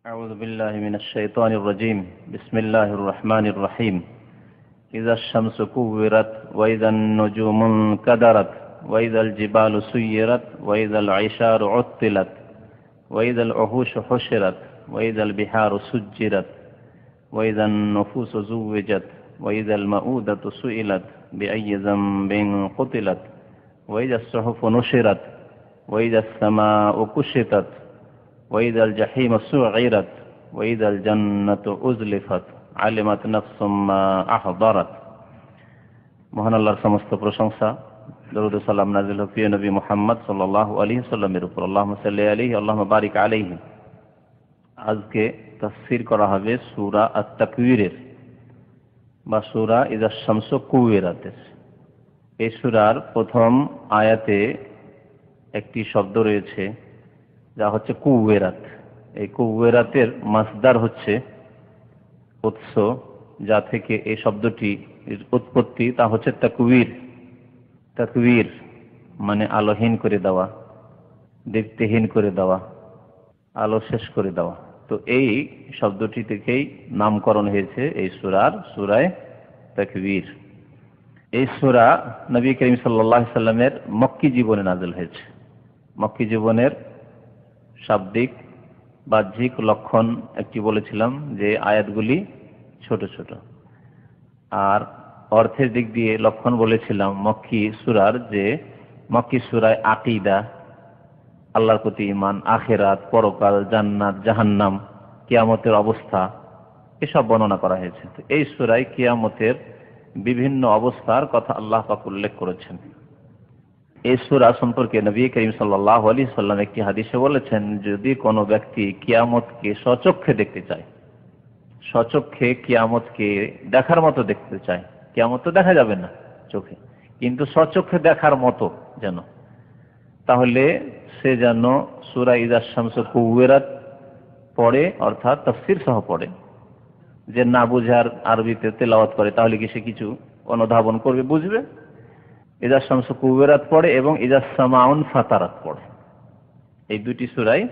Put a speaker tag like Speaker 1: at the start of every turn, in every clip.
Speaker 1: أعوذ بالله من الشيطان الرجيم. بسم الله الرحمن الرحيم. إذا الشمس كورت وإذا النجوم انكدرت وإذا الجبال سيرت وإذا العشار عطلت وإذا الوحوش حشرت وإذا البحار سجرت وإذا النفوس زوجت وإذا الموءودة سئلت بأي ذنب قتلت وإذا الصحف نشرت وإذا السماء كشطت وإذا الجحيم سعرت وإذا الجنة أزلفت علمت نفس ما أحضرت. মহান আল্লাহর সমস্ত প্রশংসা, দরুদ ও সালাম নাযিল হোক প্রিয় নবী মুহাম্মদ সাল্লাল্লাহু আলাইহি ওয়াসাল্লামের উপর। আল্লাহুম্মা সাল্লি আলাইহি আল্লাহুম্মা বারিক আলাইহি। আজকে তাফসীর করা হবে সূরা আত-তাকবীরের বা সূরা ইযা শামসু কুওয়িরাতের। এই সূরার প্রথম আয়াতে একটি শব্দ রয়েছে যা হচ্ছে কুওয়িরাত। এই কুওয়িরাতের মাসদার হচ্ছে উৎস, যা থেকে এই শব্দটি উৎপত্তি, তা হচ্ছে তাকবীর। তাকবীর মানে আলোহীন করে দেওয়া, দীপ্তিহীন করে দেওয়া, আলো শেষ করে দেওয়া। তো এই শব্দটি থেকেই নামকরণ হয়েছে এই সূরায় তাকবীর। এই সূরা নবী করিম সাল্লাল্লাহু আলাইহি সাল্লামের মক্কি জীবনে নাযিল হয়েছে। মক্কি জীবনের শাব্দিক বাহ্যিক লক্ষণ একটি বলেছিলাম যে আয়াতগুলি ছোট ছোট, আর অর্থের দিক দিয়ে লক্ষণ বলেছিলাম মক্কি সূরার যে মক্কি সূরায় আকীদা, আল্লাহর প্রতি ঈমান, আখিরাত, পরকাল, জান্নাত, জাহান্নাম, কিয়ামতের অবস্থা এসব বর্ণনা করা হয়েছে। তো এই সূরায় কিয়ামতের বিভিন্ন অবস্থার কথা আল্লাহ পাক উল্লেখ করেছেন। এই সূরা সম্পর্কে নবী করিম সাল্লাল্লাহু আলাইহি সাল্লাম একটি হাদিসে বলেছেন, যদি কোনো ব্যক্তি কিয়ামতকে স্বচক্ষে দেখতে চায়, স্বচক্ষে কিয়ামতকে দেখার মতো দেখতে চায়, কিয়ামত তো দেখা যাবে না চোখে, কিন্তু স্বচক্ষে দেখার মতো যেন, তাহলে সে যেন সূরা ইযা শামসু কুওয়িরাত পড়ে, অর্থাৎ তাফসীর সহ পড়ে। যে না বুঝার আরবিতে তেলাওয়াত করে তাহলে কি সে কিছু অনুধাবন করবে, বুঝবে। ইযা শামসু কুওয়িরাত পড়ে এবং ইযা সামাউন ফাতারাত পড়ে। এই দুটি সূরায়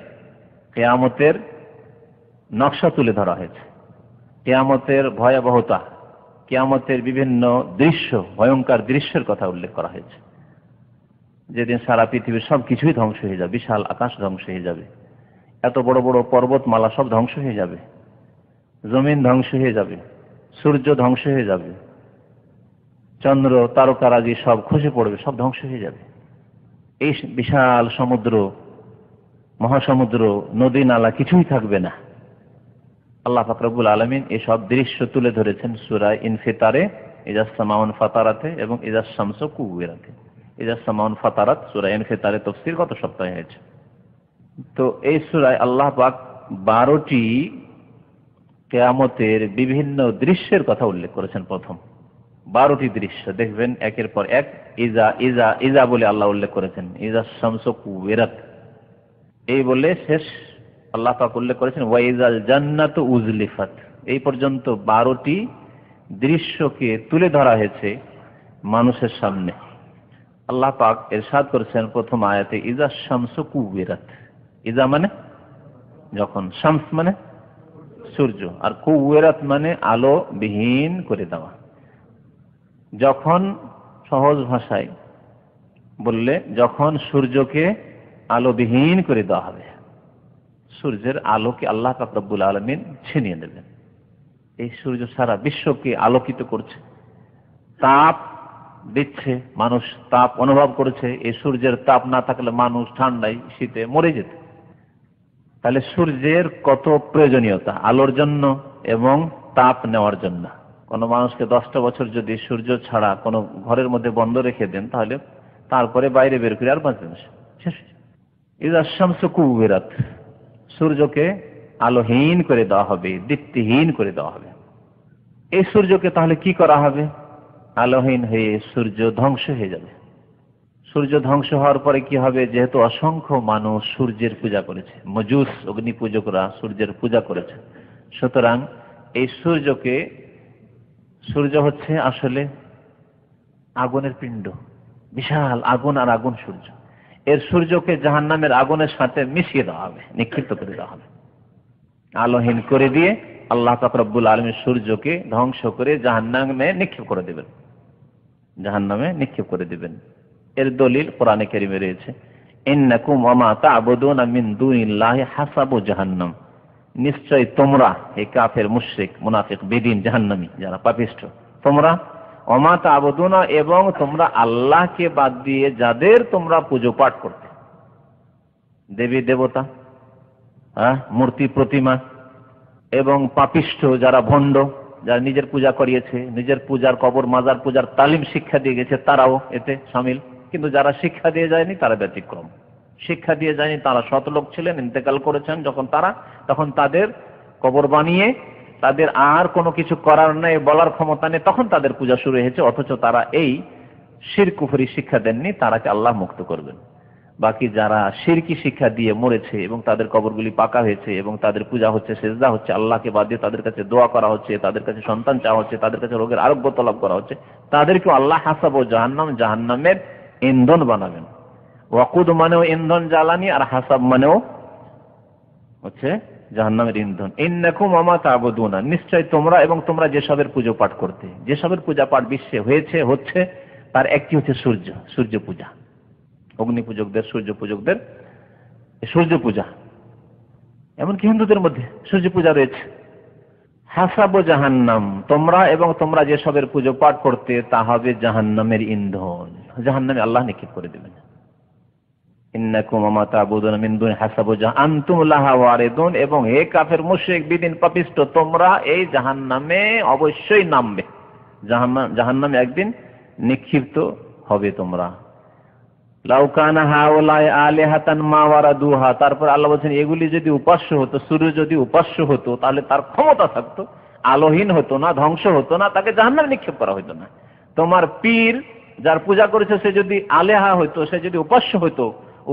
Speaker 1: কিয়ামতের নকশা তুলে ধরা হয়েছে, কিয়ামতের ভয়াবহতা, কিয়ামতের বিভিন্ন দৃশ্য, ভয়ঙ্কর দৃশ্যের কথা উল্লেখ করা হয়েছে। যেদিন সারা পৃথিবীর সব কিছুই ধ্বংস হয়ে যাবে, বিশাল আকাশ ধ্বংস হয়ে যাবে, এত বড় বড় পর্বতমালা সব ধ্বংস হয়ে যাবে, জমিন ধ্বংস হয়ে যাবে, সূর্য ধ্বংস হয়ে যাবে, চন্দ্র তারকারাজি সব খসে পড়বে, সব ধ্বংস হয়ে যাবে। এই বিশাল সমুদ্র, মহাসমুদ্র, নদী নালা কিছুই থাকবে না। আল্লাহ পাক রব্বুল আলামিন এসব দৃশ্য তুলে ধরেছেন সূরা ইনফিতারে, ইযা সামাউন ফাতারাতে এবং ইযা শামসু কুওয়িরাতে। ইযা সামাউন ফাতারাত সূরা ইনফিতারে তাফসীর গত সপ্তাহে হয়েছে। তো এই সূরায় আল্লাহ পাক 12টি কিয়ামতের বিভিন্ন দৃশ্যের কথা উল্লেখ করেছেন। প্রথম 12টি দৃশ্য দেখবেন একের পর এক ইজা ইজা ইজা বলে আল্লাহ উল্লেখ করেছেন। ইজা শামসু কুওয়িরাত এই বলে শেষ আল্লাহ পাক উল্লেখ করেছেন ওয়াইজাল জান্নাতু উজলিফাত। এই পর্যন্ত 12টি দৃশ্যকে তুলে ধরা হয়েছে মানুষের সামনে। আল্লাহ পাক ইরশাদ করেছেন প্রথম আয়াতে ইজা শামসু কুওয়িরাত। ইজা মানে যখন, শামস মানে সূর্য, আর কুওয়িরাত মানে আলো বিহীন করে দেওয়া। যখন, সহজ ভাষায় বললে, যখন সূর্যকে আলোবিহীন করে দেওয়া হবে, সূর্যের আলোকে আল্লাহ পাক রব্বুল আলামিন ছিনিয়ে নেবেন। এই সূর্য সারা বিশ্বকে আলোকিত করছে, তাপ দিচ্ছে, মানুষ তাপ অনুভব করেছে। এই সূর্যের তাপ না থাকলে মানুষ ঠান্ডায় শীতে মরে যেত। তাহলে সূর্যের কত প্রয়োজনীয়তা আলোর জন্য এবং তাপ নেওয়ার জন্য। কোনো মানুষকে 10টা বছর যদি সূর্য ছাড়া কোনো ঘরের মধ্যে বন্ধ রেখে দেন, তাহলে তারপরে বাইরে বের করে আর বাঁচবে না, শেষ। ইযা শামসু কুওয়িরাত, সূর্যকে আলোহীন করে দেওয়া হবে, দীপ্তিহীন করে দেওয়া হবে। এই সূর্যকে তাহলে কি করা হবে? আলোহীন হয়ে সূর্য ধ্বংস হয়ে যাবে। সূর্য ধ্বংস হওয়ার পরে কি হবে? যেহেতু অসংখ্য মানুষ সূর্যের পূজা করেছে, মজুস অগ্নি পূজকরা সূর্যের পূজা করেছে, সুতরাং এই সূর্য হচ্ছে আসলে আগুনের পিণ্ড, বিশাল আগুন আর আগুন সূর্য। এর সূর্যকে জাহান্নামের আগুনের সাথে মিশিয়ে দেওয়া হবে, নিক্ষিপ্ত করে দেওয়া হবে। আলোহীন করে দিয়ে আল্লাহ পাক রব্বুল আলামিন সূর্যকে ধ্বংস করে জাহান্নামে নিক্ষেপ করে দেবেন, জাহান্নামে নিক্ষেপ করে দেবেন। এর দলিল কোরআনে কারীমে রয়েছে, ইন্নাকুম ওয়া মা তা'বুদুনা মিন দুনিল্লাহি হাসাবু জাহান্নাম, নিশ্চয় তোমরা, হে কাফের মুশরিক মুনাফিক বেদিন জাহান্নামী যারা পাপিষ্ঠ, তোমরা ওয়া মা তা'বুদুনা এবং তোমরা আল্লাহকে বাদ দিয়ে যাদের তোমরা পূজা পাঠ করতে, দেবী দেবতা, মূর্তি প্রতিমা এবং পাপিষ্ঠ যারা ভণ্ড, যারা নিজের পূজা করিয়েছে, নিজের পূজার কবর মাজার পূজার তালিম শিক্ষা দিয়ে গেছে, তারাও এতে শামিল। কিন্তু যারা শিক্ষা দিয়ে যায়নি তারা ব্যতিক্রম। শিক্ষা দিয়ে যায়নি, তারা সৎ লোক ছিলেন, ইন্তেকাল করেছেন যখন তারা, তখন তাদের কবর বানিয়ে তাদের আর কোনো কিছু করার নেই, বলার ক্ষমতা নেই, তখন তাদের পূজা শুরু হয়েছে। অথচ তারা এই শিরক কুফরি শিক্ষা দেননি, তারাকে আল্লাহ মুক্ত করবেন। বাকি যারা শিরকি শিক্ষা দিয়ে মরেছে এবং তাদের কবরগুলি পাকা হয়েছে এবং তাদের পূজা হচ্ছে, সেজদা হচ্ছে, আল্লাহকে বাদ দিয়ে তাদের কাছে দোয়া করা হচ্ছে, তাদের কাছে সন্তান চাওয়া হচ্ছে, তাদের কাছে রোগের আরোগ্য তলব করা হচ্ছে, তাদেরকে আল্লাহ হাসাব ও জাহান্নাম, জাহান্নামের ইন্ধন বানাবেন। ওয়াকুদ মানেও ইন্ধন, জ্বালানি, আর হাসাব মানেও হচ্ছে জাহান্নামের ইন্ধন। ইন্নাকুম ওয়া মা তা'বুদুনা, নিশ্চয় তোমরা এবং তোমরা যেসবের পূজা পাঠ করতে, যেসবের পূজা পাঠ বিশ্বে হয়েছে, হচ্ছে, তার একটি হচ্ছে সূর্য পূজা। অগ্নি পূজকদের, সূর্য পূজকদের সূর্য পূজা, এমনকি হিন্দুদের মধ্যে সূর্য পূজা রয়েছে। হাসাব জাহান্নাম, তোমরা এবং তোমরা যেসবের পূজা পাঠ করতে তা হবে জাহান্নামের ইন্ধন, জাহান্নামে আল্লাহ নিক্ষেপ করে দেবেন। ইন্নাকুম ওয়া মা তা'বুদুনা মিন দুনি হাসাবু আনতুম লাহা ওয়ারিদুন, এবং হে কাফের মুশরিক বিদিন পাপিষ্ঠ, তোমরা এই জাহান্নামে অবশ্যই নামবে, জাহান্নামে একদিন নিক্ষিপ্ত হবে তোমরা। লাউ কানা হাউলাই আলিহাতান মা ওয়ারাদুহা, তারপর আল্লাহ বলেন এগুলি যদি উপাস্য হতো, সূর্য যদি উপাস্য হতো, তাহলে তার ক্ষমতা থাকতো, আলোহীন হতো না, ধ্বংস হতো না, তাকে জাহান্নামে নিক্ষেপ করা হতো না। তোমার পীর যার পূজা করেছে সে যদি আলেহা হতো, সে যদি উপাস্য হতো,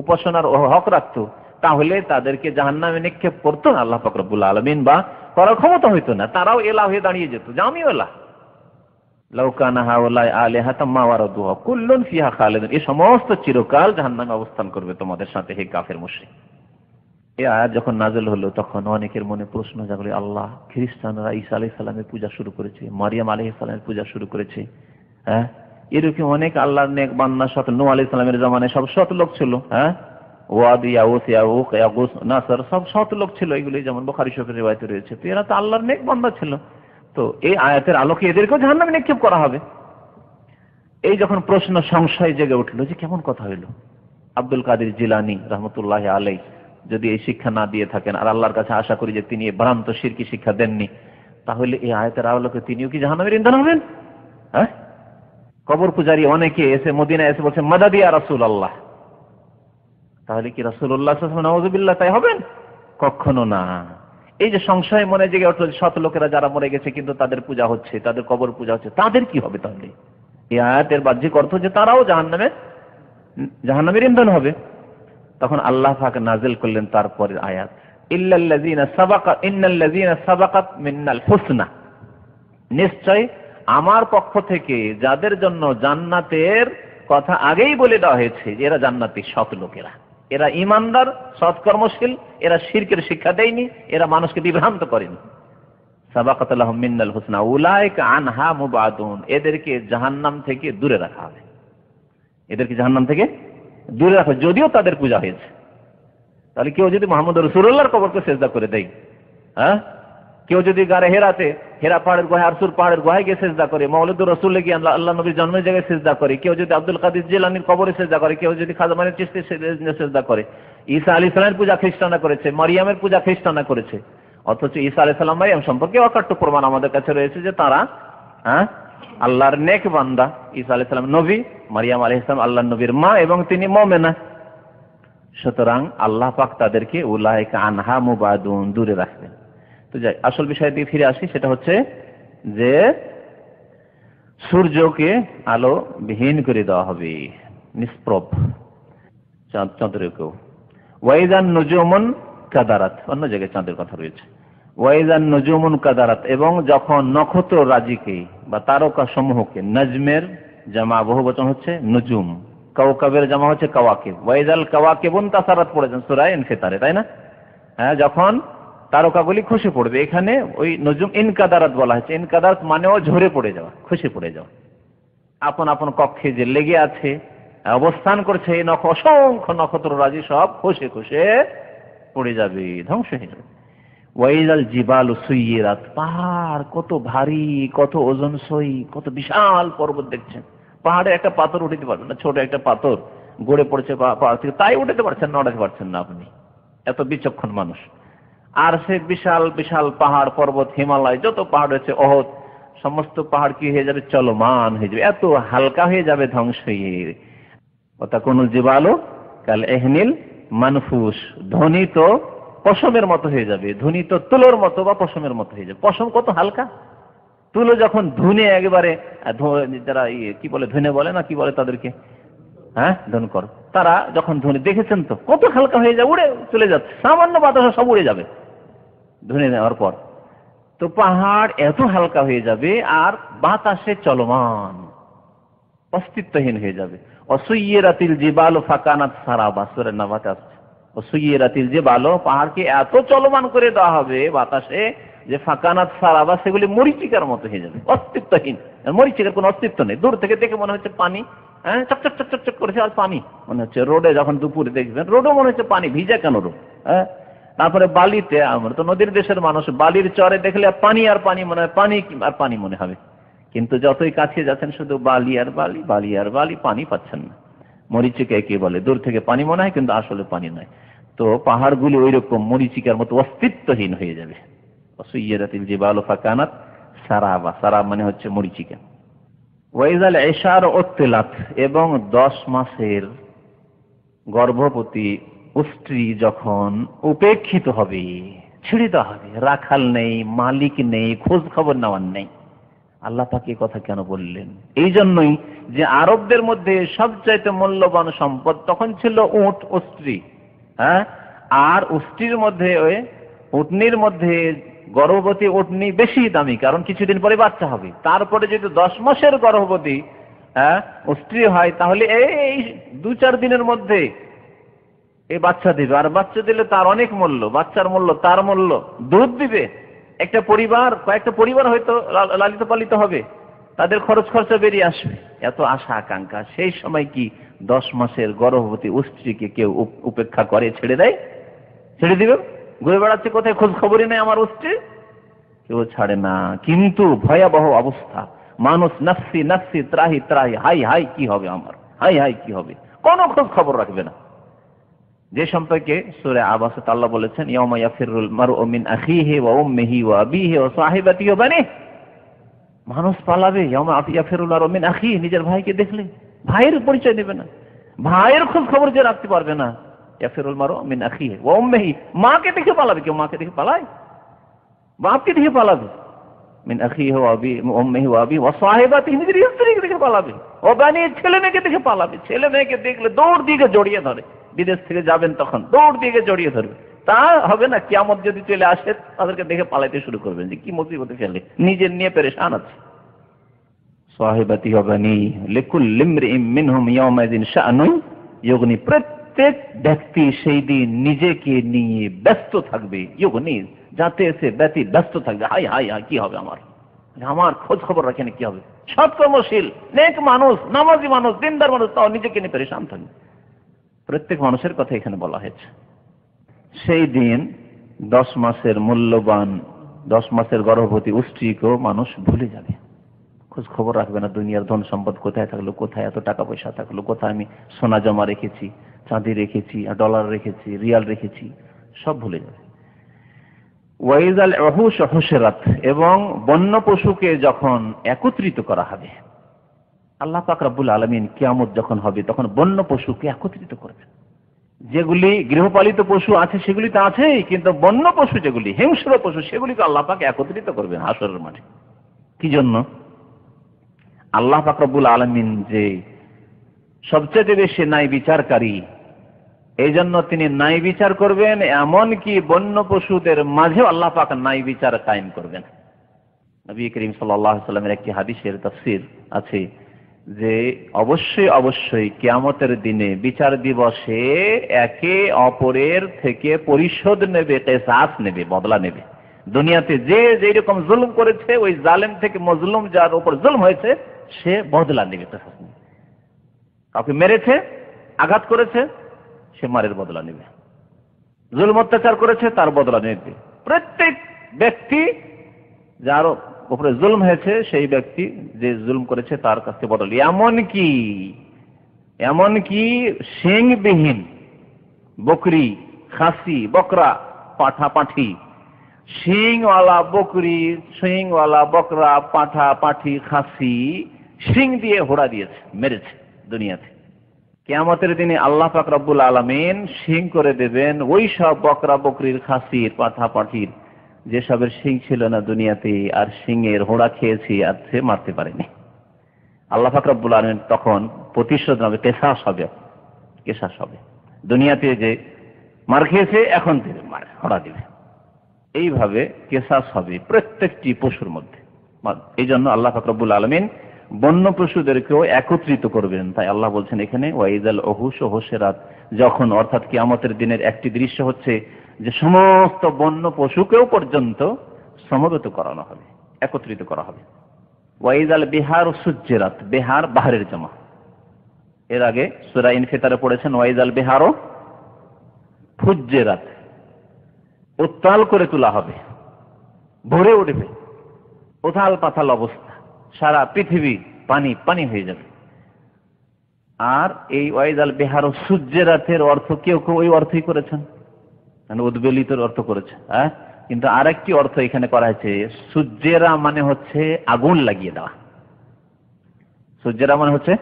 Speaker 1: উপাসনার হক রাখতো, তাহলে তাদেরকে জাহান্নামে নিক্ষেপ করতো না আল্লাহ পাক রব্বুল আলামিন, বা করার ক্ষমতা হইতো না, তারাও এলাহ হয়ে দাঁড়িয়ে যেত যে আমিও এলাহ। লাউ কানা হাউলাই আলিহাতাম মা ওয়ারাদুহা কুল্লুন ফিহা খালিদুন, এই সমস্ত চিরকাল জাহান্নামে অবস্থান করবে তোমাদের সাথে, হে কাফের মুশরিক। এই আয়াত যখন নাযিল হলো তখন অনেকের মনে প্রশ্ন জাগলো, আল্লাহ, খ্রিস্টানরা ঈসা আলাইহিস সালামের পূজা শুরু করেছে, মারিয়াম আলাইহিস সালামের পূজা শুরু করেছে, এরকম অনেক আল্লাহর নেক বান্দা, সৎ নূহ আলাইহিস সালামের জামানায় সব সৎ লোক ছিল, ওয়াদ, ইয়াউস, ইয়াউক, ইয়াগুস, নাসর, সব সৎ লোক ছিল, এগুলি যেমন বুখারী শরীফের riwayate রয়েছে। তো এরা তো আল্লাহর নেক বান্দা ছিল, তো এই আয়াতের আলোকে এদেরকেও জাহান্নামে নিক্ষেপ করা হবে। এই যখন প্রশ্ন, সংশয় জেগে উঠলো যে কেমন কথা হইলো, আব্দুল কাদের জিলানী রাহমাতুল্লাহি আলাইহি যদি এই শিক্ষা না দিয়ে থাকেন, আর আল্লাহর কাছে আশা করি যে তিনি ভ্রান্ত শিরকি শিক্ষা দেননি, তাহলে এই আয়াতের আলোকে তিনিও কি জাহান্নামের ইন্ধন হবেন? কবর পূজারী অনেকে এসে মদিনায় এসে বলছে মাদাদ ইয়া রাসূলুল্লাহ, তাহলে কি রাসূলুল্লাহ সাল্লাল্লাহু আলাইহি ওয়াসাল্লাম নাউযুবিল্লাহ তাই হবেন? কখনো না। এই যে সংশয় মনে জেগে উঠলো, সৎ লোকেরা যারা মরে গেছে কিন্তু তাদের পূজা হচ্ছে, তাদের কবর পূজা হচ্ছে, তাদের কি হবে? তাহলে এই আয়াতের বাহ্যিক অর্থ যে তারাও জাহান্নামের ইন্ধন হবে। তখন আল্লাহ পাক নাযিল করলেন তারপরের আয়াত, ইন্নাল্লাযীনা সাবাকাত মিন্নাল হুসনা, নিশ্চয় আমার পক্ষ থেকে যাদের জন্য জান্নাতের কথা আগেই বলে দেওয়া হয়েছে, যে এরা জান্নাতি সৎ লোকেরা, এরা ইমানদার, সৎকর্মশীল, এরা শিরকের শিক্ষা দেয়নি, এরা মানুষকে বিভ্রান্ত করেনি। সাবাকাত লাহুম মিন্নাল হুসনা উলাইকা আনহা মুবাদুন, এদেরকে জাহান্নাম থেকে দূরে রাখা হবে, এদেরকে জাহান্নাম থেকে দূরে রাখা, যদিও তাদের পূজা হয়েছে। তাহলে কেউ যদি মুহাম্মদ রাসূলুল্লাহর কবরকে সিজদা করে দেয়, কেউ যদি গারে হেরাতে, হেরা পাহাড়ের গুহায়, আরসুর পাহাড়ের গুহায় গিয়ে সিজদা করে, মাওলাদুর রাসূলে গিয়ে আল্লাহ নবীর জন্মের জায়গায় সিজদা করে, কেউ যদি আব্দুল কাদের জিলানীর কবরে সিজদা করে, কেউ যদি খাজা মানিক চিশতির সিজদা করে, ঈসা আলাইহিস সালামের পূজা খ্রিস্টানরা করেছে, মারিয়ামের পূজা খ্রিস্টানরা করেছে, অথচ ঈসা আলাইহিস সালাম মারিয়াম সম্পর্কে অকাট্য প্রমাণ আমাদের কাছে রয়েছে যে তারা আল্লাহর নেক বান্দা। ঈসা আলাইহিস সালাম নবী, মারিয়াম আলাইহিস সালাম আল্লাহর নবীর মা, এবং তিনি মুমিনা। সুতরাং আল্লাহ পাক তাদেরকে উলাইকা আনহা মুবাদুন, দূরে রাখবেন। তো যাই, আসল বিষয় দিয়ে ফিরে আসি, সেটা হচ্ছে যে সূর্যকে আলো বিহীন করে দেওয়া হবে, নিষ্প্রভ, চাঁদকেও। ওয়াইদান নুজুমুন কাদারাত, অন্য জায়গায় চাঁদের কথা রয়েছে, ওয়াইদান নুজুমুন কাদারাত, এবং যখন নক্ষত্র রাজিকে বা তারকা সমূহকে, নজমের জামা বহুবচন হচ্ছে নুজুম, কাওকাবের জামা হচ্ছে কাওয়াকিব, ওয়াইদাল কাওয়াকিবুন তাসারাত পড়েছেন সূরা ইনফিতারে, তাই না? যখন তারকাগুলি খসে পড়বে। এখানে ওই নজুম ইনকাদারাত বলা হয়েছে। ইনকাদারাত মানেও ঝরে পড়ে যাওয়া, খসে পড়ে যাওয়া। আপন আপন কক্ষে যে লেগে আছে, অবস্থান করছে, এই অসংখ্য নক্ষত্র রাজি সব খসে খসে পড়ে যাবে, ধ্বংস হয়ে যাবে। ওয়াইজাল জিবালু সুইয়িরাত, পাহাড় কত ভারী, কত ওজনসই, কত বিশাল পর্বত দেখছেন। পাহাড়ে একটা পাথর উঠাতে পারবেন না, ছোট একটা পাথর গড়ে পড়েছে পাহাড় থেকে, তাই উঠাতে পারছেন না, উঠাতে পারছেন না আপনি, এত বিচক্ষণ মানুষ। আর সে বিশাল বিশাল পাহাড় পর্বত, হিমালয় যত পাহাড় রয়েছে, অহদ, সমস্ত পাহাড় কি হয়ে যাবে, চলমান হয়ে যাবে, এত হালকা হয়ে যাবে, ধ্বংস হয়ে। ওয়াতাকুনুল জিবালু কাল ইহনিল মানফুস, ধ্বনিত পশমের মতো হয়ে যাবে, ধ্বনিত তুলোর মতো বা পশমের মতো হয়ে যাবে। পশম কত হালকা, তুলো যখন ধুনে একেবারে, যারা কি বলে, ধুনে বলে না, কি বলে তাদেরকে, হ্যাঁ ধনকর, তারা যখন ধুনে দেখেছেন তো কত হালকা হয়ে যায়, উড়ে চলে যাচ্ছে, সামান্য বাতাসে সব উড়ে যাবে ধুনে নেওয়ার পর। তো পাহাড় এত হালকা হয়ে যাবে আর বাতাসে চলমান, অস্তিত্বহীন হয়ে যাবে। অসুইয়িরাতিল জিবালু ফাকানাত সারাবা, সূরা নাবাতে আছে। অসুইয়িরাতিল জিবালু, পাহাড়কে এত চলমান করে দেওয়া হবে বাতাসে যে ফাকানাত সারাবা, সেগুলি মরীচিকার মতো হয়ে যাবে, অস্তিত্বহীন। মরীচিকার কোনো অস্তিত্ব নেই, দূর থেকে দেখে মনে হচ্ছে পানি, হ্যাঁ চকচক চকচক চক করেছে, আর পানি মনে হচ্ছে। রোডে যখন দুপুরে দেখবেন, রোডও মনে হচ্ছে পানি, ভিজা কেন রোড, হ্যাঁ। তারপরে বালিতে, আমরা তো নদীর দেশের মানুষ, বালির চরে দেখলে পানি আর পানি মনে হয়, পানি আর পানি মনে হবে। কিন্তু যতই কাছে যাচ্ছেন শুধু বালি আর বালি, বালি আর বালি, পানি পাচ্ছেন না। মরিচিকা কে বলে, দূর থেকে পানি মনে হয় কিন্তু আসলে পানি নয়। তো পাহাড়গুলি ওই রকম মরিচিকার মতো অস্তিত্বহীন হয়ে যাবে। সুইয়িরাতিল জিবালু ফাকানাত সারাবা, সারাব মানে হচ্ছে মরিচিকা। ওয়াইজাল ইশার উত্তিলাত, এবং 10 মাসের গর্ভবতী স্ত্রী যখন উপেক্ষিত হবে, ছেড়ে দেওয়া হবে, রাখাল নেই, মালিক নেই, খোঁজ খবর নেওয়ার নেই। আল্লাহ পাক এই কথা কেন বললেন? এই জন্যই যে আরবদের মধ্যে সবচাইতে মূল্যবান সম্পদ তখন ছিল উট ও স্ত্রী, হ্যাঁ। আর স্ত্রীর মধ্যে, উটনির মধ্যে গর্ভবতী উটনি বেশি দামি, কারণ কিছুদিন পরে বাচ্চা হবে। তারপরে যদি 10 মাসের গর্ভবতী, হ্যাঁ, স্ত্রী হয়, তাহলে এই 2-4 দিনের মধ্যে এই বাচ্চা দিবে। আর বাচ্চা দিলে তার অনেক মূল্য, বাচ্চার মূল্য, তার মূল্য, দুধ দিবে। একটা পরিবার, কয়েকটা পরিবার হয়তো লালিত পালিত হবে, তাদের খরচ খরচা বেরিয়ে আসবে, এত আশা আকাঙ্ক্ষা। সেই সময় কি 10 মাসের গর্ভবতী স্ত্রীকে কেউ উপেক্ষা করে, ছেড়ে দেয়? ছেড়ে দিবে? ঘুরে বেড়াচ্ছে কোথায়, খোঁজ খবরই নেই আমার স্ত্রী, কেউ ছাড়ে না। কিন্তু ভয়াবহ অবস্থা, মানুষ নাফসি নাফসি, ত্রাহি ত্রাহি, হাই হাই কি হবে আমার, হাই হাই কি হবে, কোনো খোঁজ খবর রাখবে না। যে সম্পর্কে সূরা আবাসে আল্লাহ বলেছেন, ইয়াউমা ইয়াফিরুল মারউ মিন আখিহি ওয়া উম্মিহি ওয়া আবিহি ওয়া সাহিবাতিহি ওয়া বানিহি, মানুষ পালাবে। ইয়াউমা ইয়াফিরুল মারউ মিন আখিহি, নিজের ভাইকে দেখলে ভাইয়ের পরিচয় দেবে না, ভাইয়ের খোঁজ খবর যে রাখতে পারবে না। ইয়াফিরুল মারউ মিন আখিহি ওয়া উম্মিহি, মাকে দেখে পালাবে, কেউ মাকে দেখে পালায়? বাপকে দেখে পালাবে। মিন আখিহি ওয়া আবিহি ওয়া উম্মিহি ওয়া আবিহি ওয়া সাহিবাতিহি, নিজের স্ত্রীকে দেখে পালাবে। ওয়া বানিহি, ছেলে মেয়েকে দেখে পালাবে। ছেলে মেয়েকে দেখলে দৌড় দিয়ে জড়িয়ে ধরে, বিদেশ থেকে যাবেন তখন দৌড় দিয়ে জড়িয়ে ধরবে। তা হবে না, কিয়ামত যদি চলে আসে তাদেরকে দেখে পালাইতে শুরু করবেন, যে কি মুসিবতে ফেলে, নিজের নিয়ে পেরেশান আছে। সাহিবাতি হবানি লিকুল্লি ইমরিইম মিনহুম ইয়াওমাইযিন শাআনুন ইউগনি, প্রত্যেক ব্যক্তি সেই দিন নিজেকে নিয়ে ব্যস্ত থাকবে, ইউগনি যাতে সে ব্যস্ত থাকবে, হাই হাই হাই কি হবে আমার, আমার খোঁজ খবর রাখেনি কি হবে। সৎকর্মশীল নেক মানুষ, নামাজি মানুষ, দিনদার মানুষ, তাও নিজেকে নিয়ে পেরেশান থাকবে। প্রত্যেক মানুষের কথা এখানে বলা হয়েছে। সেই দিন 10 মাসের মূল্যবান, 10 মাসের গর্ভবতী স্ত্রীকেও মানুষ ভুলে যাবে, খোঁজ খবর রাখবে না। দুনিয়ার ধন সম্পদ কোথায় থাকলো, কোথায় এত টাকা পয়সা থাকলো, কোথায় আমি সোনা জমা রেখেছি, চাঁদি রেখেছি, ডলার রেখেছি, রিয়াল রেখেছি, সব ভুলে যাবে। ওয়াইজাল উহুশ হুশিরাত, এবং বন্য পশুকে যখন একত্রিত করা হবে, আল্লাহ পাক রব্বুল আলামিন কিয়ামত যখন হবে তখন বন্য পশুকে একত্রিত করবেন। যেগুলি গৃহপালিত পশু আছে সেগুলি তো আছেই, কিন্তু বন্য পশু যেগুলি, হিংস্র পশু, সেগুলিকে আল্লাহ পাক একত্রিত করবেন হাশরের মাঠে। কি জন্য? আল্লাহ পাক রব্বুল আলামিন যে সবচেয়ে বেশি ন্যায় বিচারকারী, এই জন্য তিনি ন্যায় বিচার করবেন। এমন কি বন্য পশুদের মাঝেও আল্লাহ পাক ন্যায় বিচার কায়েম করবেন। নবী করিম সাল্লাল্লাহু আলাইহি ওয়াসাল্লামের একটি হাদিসের তাফসীর আছে যে অবশ্যই অবশ্যই কিয়ামতের দিনে বিচার দিবসে একে অপরের থেকে পরিশোধ নেবে, কিসাস নেবে, বদলা নেবে। দুনিয়াতে যে যেরকম জুলুম করেছে ওই জালেম থেকে মজলুম যার উপর জুলুম হয়েছে সে বদলা নেবে। কাউকে মেরেছে, আঘাত করেছে, সে মারের বদলা নেবে। জুলুম অত্যাচার করেছে তার বদলা নেবে। প্রত্যেক ব্যক্তি যার উপরে জুলুম হয়েছে সেই ব্যক্তি যে জুলুম করেছে তার কাছে বদল। এমনকি শিংবিহীন বকরি, খাসি, বকরা, পাঠা, পাঠি, শিংওয়ালা বকরি, শিংওয়ালা বকরা, পাঠা, পাঠি, খাসি শিং দিয়ে হোড়া দিয়েছে, মেরেছে দুনিয়াতে। কিয়ামতের দিনে আল্লাহ পাক রব্বুল আলামিন শিং করে দেবেন ওই সব বকরা, বকরির, খাসির, পাঠা, পাঠির যেসবের শিং ছিল না দুনিয়াতে, আর শিংয়ের হোড়া খেয়েছি আর সে মারতে পারেনি। আল্লাহ পাক রব্বুল আলামিন তখন প্রতিশোধ নেবে, কিসাস হবে। দুনিয়াতে যে মার খেয়েছে এখন দেবে, মার হোড়া দিবে। এইভাবে কিসাস হবে প্রত্যেকটি পশুর মধ্যে। এই জন্য আল্লাহ পাক রব্বুল আলামিন বন্য পশুদেরকেও একত্রিত করবেন। তাই আল্লাহ বলছেন এখানে ওয়াইদাল ওহুশ হোসেরাত, যখন অর্থাৎ কিয়ামতের দিনের একটি দৃশ্য হচ্ছে যে সমস্ত বন্য পশুকেও পর্যন্ত সমবেত করানো হবে, একত্রিত করা হবে। ওয়াইদাল বিহার সুজ্জিরাত, বিহার বাহারের জমা। এর আগে সূরা ইনফিতারে পড়েছেন ওয়াইদাল বিহারও ফুজ্জিরাত, উত্তাল করে তোলা হবে, ভরে উঠবে, উথাল পাথাল অবস্থা, সারা পৃথিবী পানি পানি হয়ে যাবে। আর এই ওয়াইদাল বিহারও সুজ্জিরাতের অর্থ কেউ কেউ ওই অর্থই করেছেন, মানে উদ্বেলিত অর্থ করেছে। কিন্তু আরেকটি অর্থ এখানে করা হয়েছে, সুজ্জেরা মানে হচ্ছে আগুন লাগিয়ে দেওয়া। সুজ্জেরা মানে হচ্ছে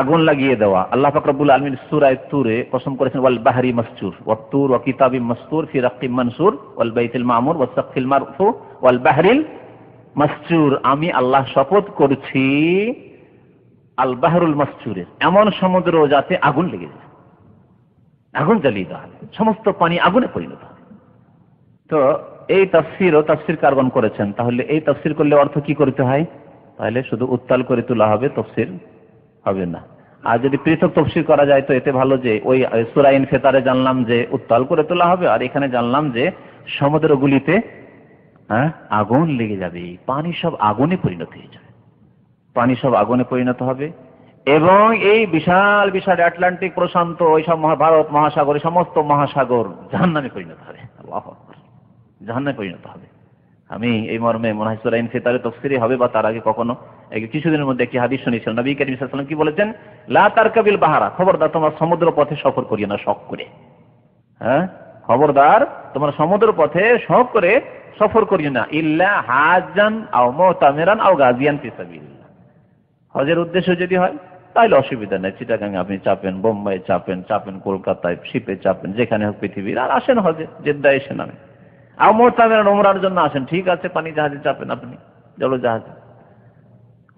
Speaker 1: আগুন লাগিয়ে দেওয়া। আল্লাহ পাক রব্বুল আলামিন সূরা তুরে কসম করেছেন ওয়াল বাহরি মাসজুর ওয়াত তুর ওয়া কিতাবিম মাসতুর ফি রাক্কিম মানসুর ওয়াল বাইতিল মামুর ওয়াস সাকফিল মারফু ওয়াল বাহরিল মাসজুর। আমি আল্লাহ শপথ করছি আল বাহরুল মাসজুরের, এমন সমুদ্র যাতে আগুন লেগে যায়, আগুন জ্বালিয়ে দেওয়া হবে, সমস্ত পানি আগুনে পরিণত হবে। তো এই তাফসীর কারগণ করেছেন। তাহলে এই তাফসীর করলে অর্থ কি করতে হয়? তাহলে শুধু উত্তাল করে তোলা হবে, তাফসীর হবে না। আর যদি পৃথক তাফসীর করা যায় তো এতে ভালো যে ওই সূরা ইনফিতারে জানলাম যে উত্তাল করে তোলা হবে, আর এখানে জানলাম যে সমুদ্রগুলিতে আগুন লেগে যাবে, পানি সব আগুনে পরিণত হয়ে যাবে, পানি সব আগুনে পরিণত হবে। এবং এই বিশাল বিশাল আটলান্টিক, প্রশান্ত, ওইসব ভারত মহাসাগর, সমস্ত মহাসাগর জাহান্নামে পরিণত হবে। আল্লাহু আকবার, জাহান্নামে পরিণত হবে। আমি এই মর্মে মনে হয় সূরা ইনফিতারে তাফসীরে হবে বা তার আগে কখনো কিছুদিনের মধ্যে একটি হাদিস শুনেছিলাম। নবী করিম সাল্লাল্লাহু আলাইহি ওয়াসাল্লাম কি বলেছেন? লা তারকাবিল বাহারা, খবরদার তোমরা সমুদ্র পথে সফর করিও না শখ করে। খবরদার তোমরা সমুদ্র পথে শখ করে সফর করিও না, ইল্লা হাজান আও মুতামিরান আও গাজিয়ান ফি সাবিলিল্লাহ। হজের উদ্দেশ্য যদি হয় তাহলে অসুবিধা নেই, চিটাগাং আপনি চাপেন, বোম্বাই চাপেন, কলকাতায় শিপে চাপেন, যেখানে হোক পৃথিবীর, আর আসেন হজে, জেদ্দায় এসে নামেন। আও মুতামিরান, উমরার জন্য আসেন, ঠিক আছে, পানি জাহাজে চাপেন, আপনি জলজাহাজে।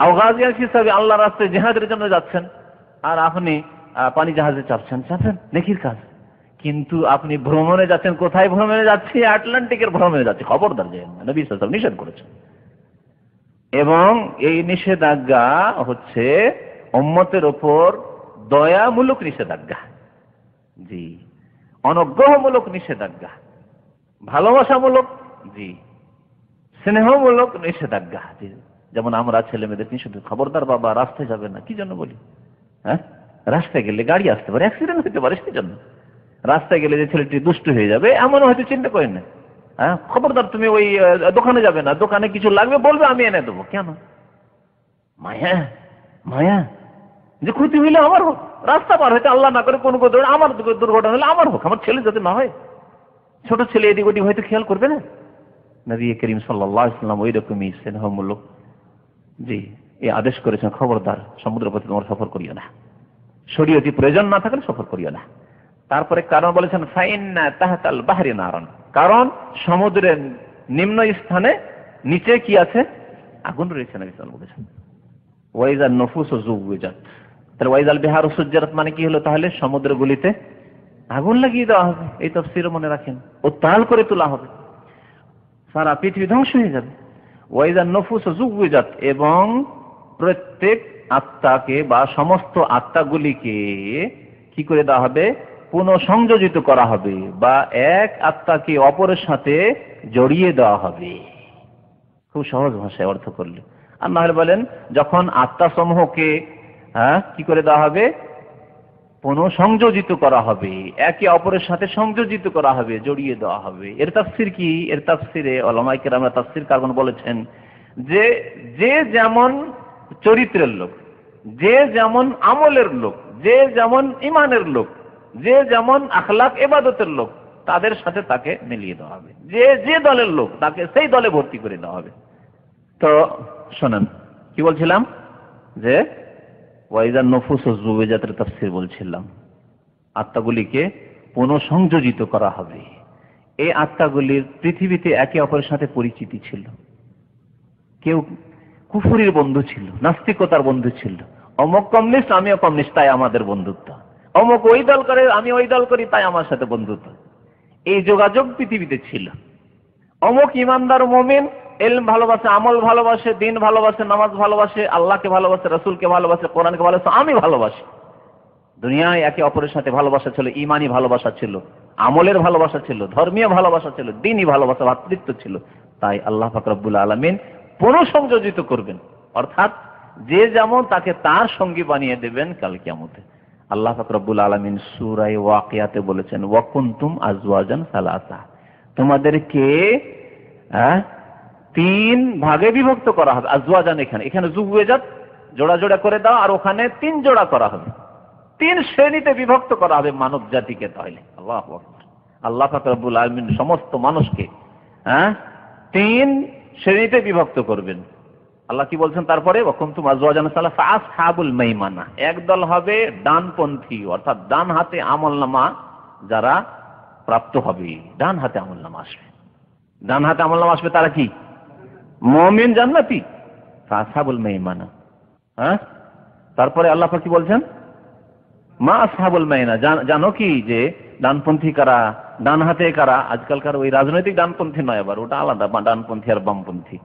Speaker 1: আও গাজিয়ান ফি সাবিলিল্লাহ, আল্লাহর রাস্তায় জিহাদের জন্য যাচ্ছেন আর আপনি পানি জাহাজে চাপেন, নেকির কাজ। কিন্তু আপনি ভ্রমণে যাচ্ছেন, কোথায় ভ্রমণে যাচ্ছি? আটলান্টিকের ভ্রমণে যাচ্ছি, খবরদার যেন না, নবী সাল্লাল্লাহু আলাইহি ওয়াসাল্লাম নিষেধ করেছেন। এবং এই নিষেধাজ্ঞা হচ্ছে উম্মতের উপর দয়ামূলক নিষেধাজ্ঞা, জি, অনুগ্রহমূলক নিষেধাজ্ঞা, ভালোবাসামূলক, জি, স্নেহমূলক নিষেধাজ্ঞা। যেমন আমরা ছেলে মেয়েদের নিষেধ, খবরদার বাবা রাস্তায় যাবে না। কি জন্য বলি? রাস্তায় গেলে গাড়ি আসতে পারে, অ্যাক্সিডেন্ট হতে পারে, সেই জন্য। রাস্তায় গেলে যে ছেলেটি দুষ্ট হয়ে যাবে এমন হয়তো চিন্তা করেন না। খবরদার তুমি ওই দোকানে যাবে না, দোকানে কিছু লাগবে বলবে, আমি এনে দেবো। কেন? মায়া যে ক্ষতি হইলে আমার হোক, রাস্তা পার হইতে আল্লাহ না করে কোনো আমার দুর্ঘটনা হলে আমার হোক, আমার ছেলে যাতে না হয়। ছোট ছেলে এদিক ওদিক হয়তো খেয়াল করবে না। নবী করিম সাল্লাল্লাহু আলাইহি ওয়াসাল্লাম ওই রকমই স্নেহমূলক, জি, এই আদেশ করেছেন, খবরদার সমুদ্র পথে তোমরা সফর করিও না, শরীয়তি প্রয়োজন না থাকলে সফর করিও না। তারপরে কারণ বলেছেন ফাইন্না তাহতাল বাহরি নারন, কারণ সমুদ্রের নিম্ন স্থানে নিচে কি আছে? আগুন রয়েছে। নবী সাল্লাল্লাহু আলাইহি ওয়াসাল্লাম বলেছেন ওয়াইজান নুফুস যুওয়াজাত। তাহলে ওয়াইজাল বিহারু সুজ্জিরাত মানে কি হলো? তাহলে সমুদ্রগুলিতে আগুন লাগিয়ে দেওয়া হবে। এই তাফসীর মনে রাখেন, উত্তাল করে তোলা হবে, সারা পৃথিবী ধ্বংস হয়ে যাবে। ওয়াইজান নুফুস যুওয়াজাত, এবং প্রত্যেক আত্মাকে বা সমস্ত আত্মাগুলিকে কি করে দেওয়া হবে? পুনঃসংযোজিত করা হবে, বা এক আত্মাকে অপরের সাথে জড়িয়ে দেওয়া হবে। খুব সহজ ভাষায় অর্থ করলে। আর না হলে বলেন, যখন আত্মা সমূহকে কি করে দেওয়া হবে? পুনঃসংযোজিত করা হবে, একে অপরের সাথে সংযোজিত করা হবে, জড়িয়ে দেওয়া হবে। এর তাফসির কি? এর তাফসিরে উলামায়ে কেরামরা তাফসির কারণ বলেছেন যে যে যেমন চরিত্রের লোক, যে যেমন আমলের লোক, যে যেমন ইমানের লোক, যে যেমন আখলাক ইবাদতের লোক, তাদের সাথে তাকে মিলিয়ে দেওয়া হবে। যে যে দলের লোক তাকে সেই দলে ভর্তি করে দেওয়া হবে। তো শোনেন, কি বলছিলাম? যে ওয়াইজান নফুস জুবেজাতের তাফসীর বলছিলাম, আত্মাগুলিকে পুনঃসংযোজিত করা হবে। এই আত্মাগুলির পৃথিবীতে একে অপরের সাথে পরিচিতি ছিল। কেউ কুফরির বন্ধু ছিল, নাস্তিকতার বন্ধু ছিল। অমুক কমিউনিস্ট, আমিও কমিউনিস্ট, তাই আমাদের বন্ধুত্ব। অমুক ওই দল করে, আমি ওই দল করি, তাই আমার সাথে বন্ধুত্ব। এই যোগাযোগ পৃথিবীতে ছিল। অমুক ইমানদার মুমিন, ইলম ভালোবাসে, আমল ভালোবাসে, দিন ভালোবাসে, নামাজ ভালোবাসে, আল্লাহকে ভালোবাসে, রাসূলকে ভালোবাসে, কোরআনকে ভালোবাসে, আমি ভালোবাসি। দুনিয়ায় একে অপরের সাথে ভালোবাসা ছিল, ইমানি ভালোবাসা ছিল, আমলের ভালোবাসা ছিল, ধর্মীয় ভালোবাসা ছিল, দ্বীনি ভালোবাসা, ভ্রাতৃত্ব ছিল। তাই আল্লাহ পাক রব্বুল আলামিন পুনঃসংযোজিত করবেন, অর্থাৎ যে যেমন তাকে তার সঙ্গী বানিয়ে দেবেন কাল কিয়ামতে। আল্লাহ পাক রব্বুল আলামিন সূরা ওয়াকিয়াতে বলেছেন, ওয়া কুনতুম আজওয়াজান সালাসা, তোমাদেরকে তিন ভাগে বিভক্ত করা হবে। আজওয়াজান এখানে জুবওয়াজাত জোড়া জোড়া করে দাও, আর ওখানে তিন জোড়া করা হবে, তিন শ্রেণীতে বিভক্ত করা হবে মানব জাতিকে। তাহলে আল্লাহু আকবার, আল্লাহ পাক রব্বুল আলামিন সমস্ত মানুষকে তিন শ্রেণীতে বিভক্ত করবেন। আল্লাহ কি বলছেন তারপরে? ওয়া কুনতুম আজওয়াজান সালাসা আসহাবুল মাইমানা, একদল হবে ডানপন্থী, অর্থাৎ ডান হাতে আমলনামা যারা প্রাপ্ত হবে, ডান হাতে আমলনামা আসবে। ডান হাতে আমলনামা আসবে তারা কি? মুমিন জান্নাতি, আসহাবুল মাইমানা। তারপরে আল্লাহ পাক কি বলছেন? মা আসহাবুল মাইমানা, জানো কি যে ডানপন্থী কারা, ডান হাতে কারা? আজকালকার ওই রাজনৈতিক ডানপন্থী নয়, আবার ওটা আলাদা, ডানপন্থী আর বামপন্থী।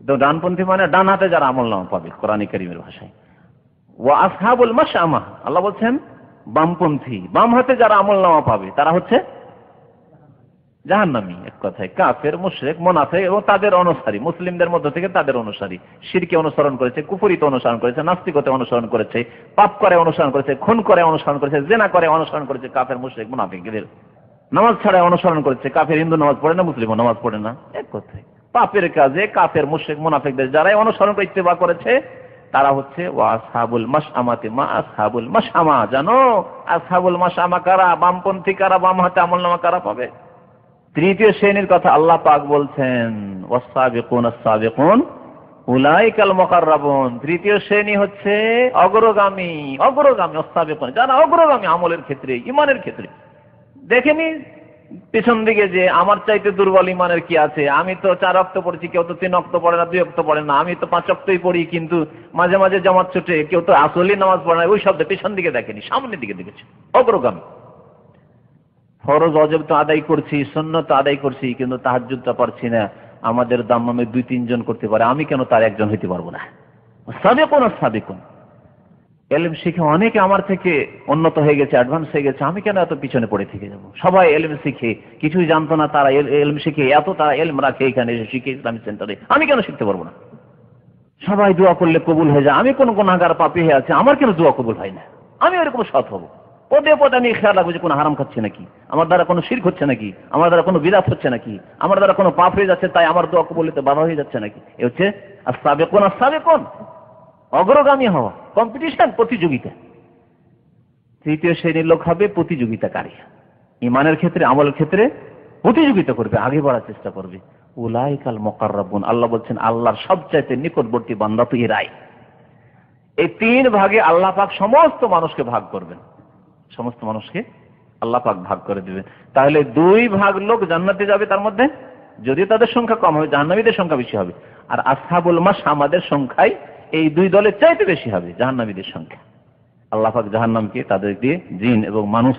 Speaker 1: তো ডানপন্থী মানে ডান হাতে যারা আমলনামা পাবে কোরআনে কারীমের ভাষায়। ওয়া আসহাবুল মাশআমা, আল্লাহ বলছেন বামপন্থী, বাম হাতে যারা আমলনামা পাবে তারা হচ্ছে জাহান্নামী। এক কথায় কাফের, মুশরিক, মুনাফিক এবং তাদের অনুসারী, মুসলিমদের মধ্য থেকে তাদের অনুসারী, শিরকে অনুসরণ করেছে, কুফরিতে অনুসরণ করেছে, নাস্তিকতে অনুসরণ করেছে, পাপ করে অনুসরণ করেছে, খুন করে অনুসরণ করেছে, জিনা করে অনুসরণ করেছে, কাফের, মুশরিক, মুনাফিকদের নামাজ ছাড়া অনুসরণ করেছে। কাফের হিন্দু নামাজ পড়ে না, মুসলিমও নামাজ পড়ে না। এক কথায় পাপের কাজে কাফের, মুশরিক, মুনাফিকদের যারাই অনুসরণ করে ইত্তেবা করেছে তারা হচ্ছে ওয়া আসহাবুল মাশআমাতি, মা আসহাবুল মাশআমা। জানো আসহাবুল মাশআমা কারা? বামপন্থী কারা, বাম হাতে আমলনামা কারা পাবে? তৃতীয় শ্রেণীর কথা আল্লাহ পাক বলছেন, ওয়াস-সাবিকুন আস-সাবিকুন উলাইকাল মুকাররাবুন। তৃতীয় শ্রেণী হচ্ছে অগ্রগামী, অগ্রগামী ওয়াস-সাবিকুন, যারা অগ্রগামী আমলের ক্ষেত্রে, ইমানের ক্ষেত্রে। দেখেনি পিছন দিকে যে আমার চাইতে দুর্বল ইমানের কি আছে? আমি তো 4 ওয়াক্ত পড়ছি, কেউ তো 3 ওয়াক্ত পড়ে না, 2 ওয়াক্ত পড়ে না। আমি তো 5 ওয়াক্তই পড়ি, কিন্তু মাঝে মাঝে জামাত ছুটে, কেউ তো আসলেই নামাজ পড়ে না। ওই শব্দ পিছন দিকে দেখেনি, সামনের দিকে দেখেছে, অগ্রগামী। ফরজ ওয়াজিব তো আদায় করছি, সুন্নাত আদায় করছি, কিন্তু তাহাজ্জুদটা পারছি না। আমাদের দাম্মামে 2-3 জন করতে পারে, আমি কেন তার একজন হইতে পারবো না? সাবিকুন আস-সাবিকুন, ইলম শিখে অনেকে আমার থেকে উন্নত হয়ে গেছে, অ্যাডভান্স হয়ে গেছে, আমি কেন এত পিছনে পড়ে থেকে যাব? সবাই ইলম শিখে, কিছুই জানতো না তারা ইলম শিখে এত তারা ইলম রাখে এখানে এসে শিখে ইসলামিক সেন্টারে, আমি কেন শিখতে পারবো না? সবাই দোয়া করলে কবুল হয়ে যায়, আমি কোন গুনাহগার পাপী হয়ে আছে, আমার কেন দোয়া কবুল হয় না? আমি এরকম সৎ হবো, পদে পদে আমি খেয়াল রাখবো যে কোনো হারাম খাচ্ছে নাকি, আমার দ্বারা কোনো শিরক হচ্ছে নাকি, আমার দ্বারা কোনো বিদআত হচ্ছে নাকি, আমার দ্বারা কোনো পাপ হয়ে যাচ্ছে তাই আমার দোয়া কবুল হতে বাধা হয়ে যাচ্ছে নাকি। এ হচ্ছে আস-সাবিকুন আস-সাবিকুন, অগ্রগামী হওয়া, কম্পিটিশন, প্রতিযোগিতা। তৃতীয় শ্রেণীর লোক হবে প্রতিযোগিতাকারী, ইমানের ক্ষেত্রে, আমলের ক্ষেত্রে প্রতিযোগিতা করবে, আগে বাড়ার চেষ্টা করবে। উলাইকাল মুকাররাবুন, আল্লাহ বলছেন আল্লাহর সবচাইতে নিকটবর্তী বান্দা তো এরাই। এই 3 ভাগে আল্লাহ পাক সমস্ত মানুষকে ভাগ করবেন, সমস্ত মানুষকে আল্লাহ পাক ভাগ করে দিবেন। তাহলে 2 ভাগ লোক জান্নাতে যাবে, তার মধ্যে যদিও তাদের সংখ্যা কম হবে, জাহান্নামীদের সংখ্যা বেশি হবে। আর আসহাবুল মাশআমাদের সংখ্যাই এই 2 দলের চাইতে বেশি হবে, জাহান্নামীদের সংখ্যা। আল্লাহ পাক জাহান্নামকে তাদের দিয়ে, জিন এবং মানুষ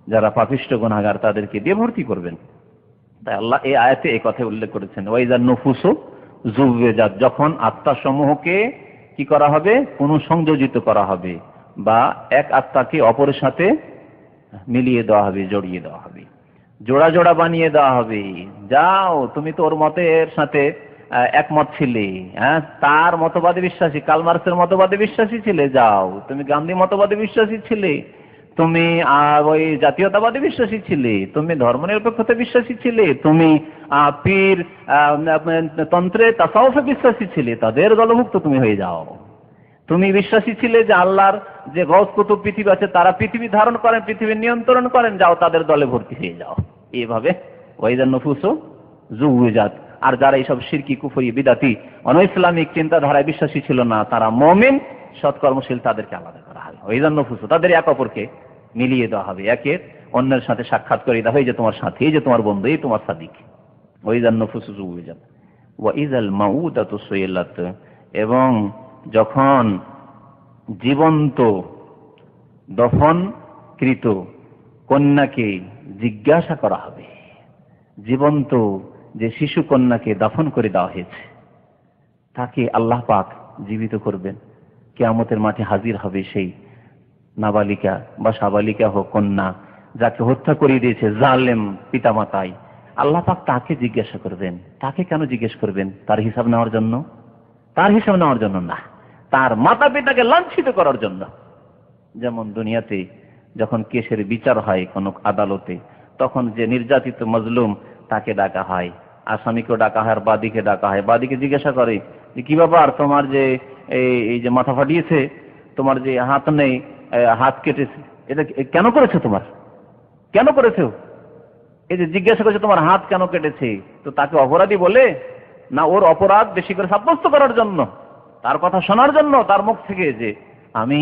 Speaker 1: যারা পাপিষ্ঠ গুনাহগার তাদেরকে দিয়ে ভর্তি করবেন। তাই আল্লাহ এই আয়াতে এই কথা উল্লেখ করেছেন, ওয়াইজান নুফুসু জুওয়াজাত, যখন আত্মাসমূহকে কি করা হবে, পুনঃসংযোজিত করা হবে, বা এক আত্মাকে অপরের সাথে মিলিয়ে দেওয়া হবে, জড়িয়ে দেওয়া হবে, জোড়া জোড়া বানিয়ে দেওয়া হবে। যাও, তুমি তো ওর মতের সাথে একমত ছিলে, হ্যাঁ, তার মতবাদে বিশ্বাসী, কার্ল মার্কসের মতবাদে বিশ্বাসী ছিলে, যাও। তুমি গান্ধী মতবাদে বিশ্বাসী ছিলে, তুমি ওই জাতীয়তাবাদী বিশ্বাসী ছিলে, তুমি ধর্মনিরপেক্ষতা বিশ্বাসী ছিলে, তুমি পীর তন্ত্রে তাসাউফে বিশ্বাসী ছিলে, তাদের দলভুক্ত তুমি হয়ে যাও। তুমি বিশ্বাসী ছিলে যে আল্লাহর যে গৌস কুতুব পৃথিবী আছে, তারা পৃথিবী ধারণ করেন, পৃথিবী নিয়ন্ত্রণ করেন, যাও তাদের দলে ভর্তি হয়ে যাও। এইভাবে ওয়াইদান নুফুসু যুওয়াজাত। আর যারা এইসব শিরকি, কুফরি, বিদাতি, অনইসলামিক চিন্তাধারায় বিশ্বাসী ছিল না, তারা মুমিন সৎকর্মশীল, তাদেরকে আলাদা করা হবে। ওয়াইদান নুফুসু, তাদের এক অপরকে মিলিয়ে দেওয়া হবে, একে অন্যের সাথে সাক্ষাৎ করে দেওয়া হয়, এই যে তোমার সাথী, এই যে তোমার বন্ধু, এই তোমার সাদিক। ওয়াইদান নুফুসু যুওয়াজাত ওয়া ইযাল মাউদাতু সুইলাত। এবং যখন জীবন্ত দফনকৃত কন্যাকে জিজ্ঞাসা করা হবে, জীবন্ত যে শিশু কন্যাকে দাফন করে দেওয়া হয়েছে তাকে আল্লাহ পাক জীবিত করবেন, কিয়ামতের মাঠে হাজির হবে সেই নাবালিকা বা সাবালিকা হোক কন্যা, যাকে হত্যা করে দিয়েছে জালেম পিতামাতাই। আল্লাহ পাক তাকে জিজ্ঞাসা করবেন। তাকে কেন জিজ্ঞেস করবেন? তার হিসাব নেওয়ার জন্য? তার হিসাব নেওয়ার জন্য না, তার মাতা পিতাকে লাঞ্ছিত করার জন্য। যেমন দুনিয়াতে যখন কেসের বিচার হয় কোন আদালতে, তখন যে নির্যাতিত মজলুম তাকে ডাকা হয়, আসামিকেও ডাকা হয়, আর বাদীকে ডাকা হয়। বাদীকে জিজ্ঞাসা করে যে কি ব্যাপার, তোমার যে এই যে মাথা ফাটিয়েছে, তোমার যে হাত নেই, হাত কেটেছে, এটা কেন করেছে, তোমার কেন করেছে? এই যে জিজ্ঞাসা করছে তোমার হাত কেন কেটেছে, তো তাকে অপরাধী বলে না ওর অপরাধ বেশি করে সাব্যস্ত করার জন্য, তার কথা শোনার জন্য তার মুখ থেকে, যে আমি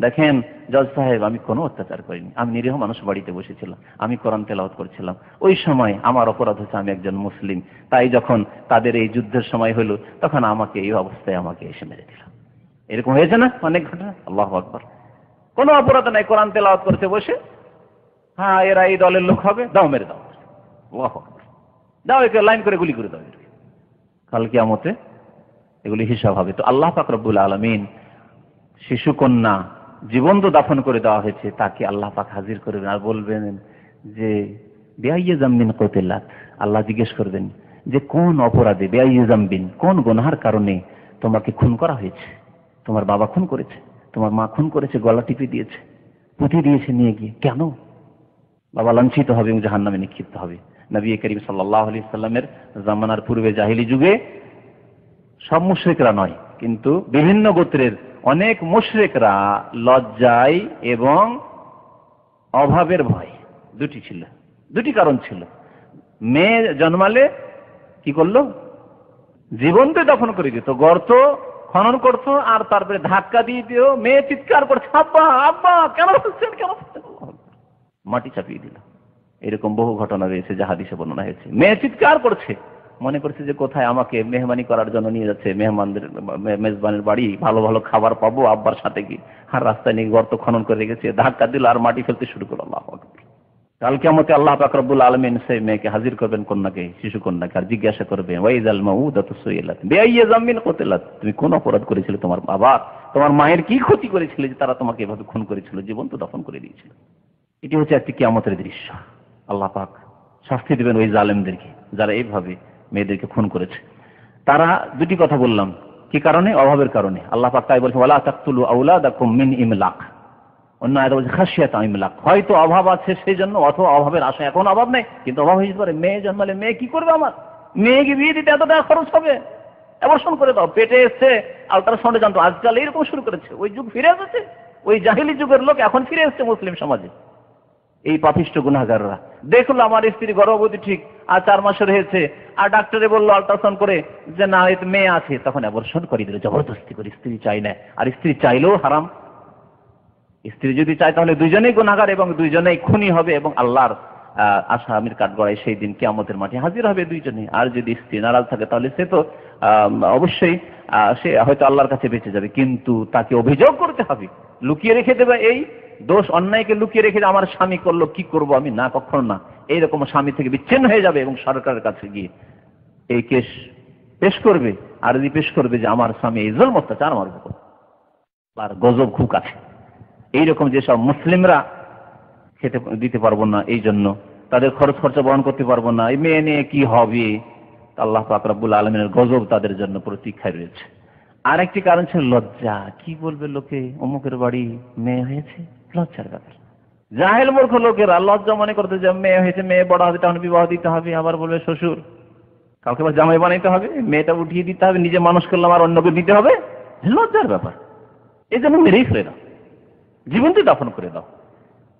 Speaker 1: দেখেন জজ সাহেব, আমি কোনো অত্যাচার করিনি, আমি নিরীহ মানুষ বাড়িতে বসেছিলাম, আমি কোরআন তেলাওয়াত করছিলাম, ওই সময় আমার অপরাধ হচ্ছে আমি একজন মুসলিম, তাই যখন তাদের এই যুদ্ধের সময় হলো তখন আমাকে এই অবস্থায় আমাকে এসে মেরে দিল। এরকম হয়েছে না অনেক ঘটনা? আল্লাহু আকবার। কোনো অপরাধ নাই, কোরআন তেলাওয়াত করছে বসে, হ্যাঁ এরা এই দলের লোক হবে, দাও মেরে দাও, আল্লাহু আকবার, দাও একে লাইন করে গুলি করে দাও। কাল কিয়ামতে এগুলি হিসাব হবে। তো আল্লাহ পাক রব্বুল আলামিন শিশু কন্যা জীবন্ত দাফন করে দেওয়া হয়েছে, তাকে আল্লাহ পাক হাজির করবেন আর বলবেন যে বিআইয়ি যামবিন কুতিলাত। আল্লাহ জিজ্ঞেস করবেন যে কোন অপরাধে, বিআইয়ি যামবিন, কোন গুনাহের কারণে তোমাকে খুন করা হয়েছে? তোমার বাবা খুন করেছে, তোমার মা খুন করেছে, গলা টিপে দিয়েছে, পুঁতি দিয়েছে নিয়ে গিয়ে, কেন? বাবা লাঞ্ছিত হবে এবং জাহান্নামে নিক্ষিপ্ত হবে। নবী করিম সাল্লাল্লাহু আলাইহি সাল্লামের জামানার পূর্বে জাহিলি যুগে সব মুশরিকরা নয়, কিন্তু বিভিন্ন গোত্রের অনেক মুশরিকরা লজ্জায় এবং অভাবের ভয়, দুটি কারণ ছিল। মেয়ে জন্মালে কি করলো? জীবন্ত দফন করে দিত, গর্ত খনন করতো, আর তারপরে ধাক্কা দিয়ে দিও, মেয়ে চিৎকার করছে আব্বা আব্বা, কেন বলছেন, কেন বলছেন, মাটি চাপিয়ে দিল। এরকম বহু ঘটনা রয়েছে যা হাদিসে বর্ণনা হয়েছে। মেয়ে চিৎকার করছে, মনে করছে যে কোথায় আমাকে মেহমানি করার জন্য নিয়ে যাচ্ছে, মেহমানদের মেজবানের বাড়ি, ভালো ভালো খাবার পাবো আব্বার সাথে গিয়ে, আর রাস্তায় নিয়ে গর্ত খনন করে রেখেছে, ধাক্কা দিল আর মাটি ফেলতে শুরু করলো। আল্লাহু আকবার। কাল কিয়ামতে আল্লাহ পাক রব্বুল আলামিন সেই মেয়েকে হাজির করবেন, কন্যাকে, শিশু কন্যাকে, আর জিজ্ঞাসা করবেন ওয়াইযাল মাউদাতু সুইলাত বিআইয়ি যামবিন কুতিলাত, তুমি কোন অপরাধ করেছিলে, তোমার বাবা তোমার মায়ের কি ক্ষতি করেছিল যে তারা তোমাকে এভাবে খুন করেছিল, জীবন্ত দফন করে দিয়েছিল। এটি হচ্ছে একটি কিয়ামতের দৃশ্য। আল্লাহ পাক শাস্তি দেবেন ওই জালেমদেরকে যারা এইভাবে মেয়েদেরকে খুন করেছে। তারা দুটি কথা বললাম, কি কারণে? অভাবের কারণে। আল্লাহ পাক তাই বলছেন ওয়ালা তাকতুলু আওলাদাকুম মিন ইমলাক। অন্য আয়াতে বলছে খাশিয়াতা ইমলাক, হয়তো অভাব আছে সেই জন্য, অথবা অভাবের আশা, এখন অভাব নেই কিন্তু অভাব হয়ে যেতে পারে। মেয়ে জন্মালে মেয়ে কি করবে, আমার মেয়েকে বিয়ে দিতে এত টাকা খরচ হবে, অ্যাবর্শন করে দাও, পেটে এসছে আল্ট্রাসাউন্ডে জানতো, আজকাল এইরকম শুরু করেছে। ওই যুগ ফিরে এসেছে, ওই জাহিলি যুগের লোক এখন ফিরে এসছে মুসলিম সমাজে। এই পাপিষ্ঠ গুনাহগাররা দেখলো আমার স্ত্রী গর্ভবতী ঠিক আর 4 মাসের হয়েছে, আর ডাক্তারে বললো আল্ট্রাসাউন্ড করে যে না এতে মেয়ে আছে, তখন অ্যাবর্শন করে দিল জবরদস্তি করে। স্ত্রী চাই না, আর স্ত্রী চাইলেও হারাম। স্ত্রী যদি চায় তাহলে দুইজনেই গুনাহগার এবং দুইজনেই খুনি হবে এবং আল্লাহর আসামির কাঠগড়ায় সেই দিন কিয়ামতের মাঠে হাজির হবে দুইজনে। আর যদি স্ত্রী নারাজ থাকে তাহলে সে তো অবশ্যই সে হয়তো আল্লাহর কাছে বেঁচে যাবে, কিন্তু তাকে অভিযোগ করতে হবে, লুকিয়ে রেখে দেবে এই দোষ অন্যায়কে, লুকিয়ে রেখে আমার স্বামী করলো, কি করব আমি, না কখনো না। এইরকম স্বামী থেকে বিচ্ছিন্ন হয়ে যাবে এবং সরকারের কাছে গিয়ে এই কেস পেশ করবে, আর যদি পেশ করবে যে আমার স্বামী এই জুলম অত্যাচার আমার উপর, আর গজব খুব কাছে। এইরকম যেসব মুসলিমরা খেতে দিতে পারবো না, এই জন্য তাদের খরচ খরচা বহন করতে পারবো না, এই মেয়ে নিয়ে কি হবে, আল্লাহ পাক রব্বুল আলামিনের গজব তাদের জন্য প্রতীক্ষায় রয়েছে। আর একটি কারণ ছিল লজ্জা। কি বলবে লোকে, অমুকের বাড়ি মেয়ে হয়েছে, লজ্জার ব্যাপার। জাহেল মূর্খ লোকেরা লজ্জা মনে করতে যে মেয়ে হয়েছে, মেয়ে বড় হবে, তখন বিবাহ দিতে হবে, আবার বলবে শ্বশুর, কাউকে আবার জামাই বানাইতে হবে, মেয়েটা উঠিয়ে দিতে হবে, নিজে মানুষ করলাম আর অন্যকে দিতে হবে, লজ্জার ব্যাপার। এই জন্য মেরেই ফেলে দাও, জীবনকে দাফন করে দাও।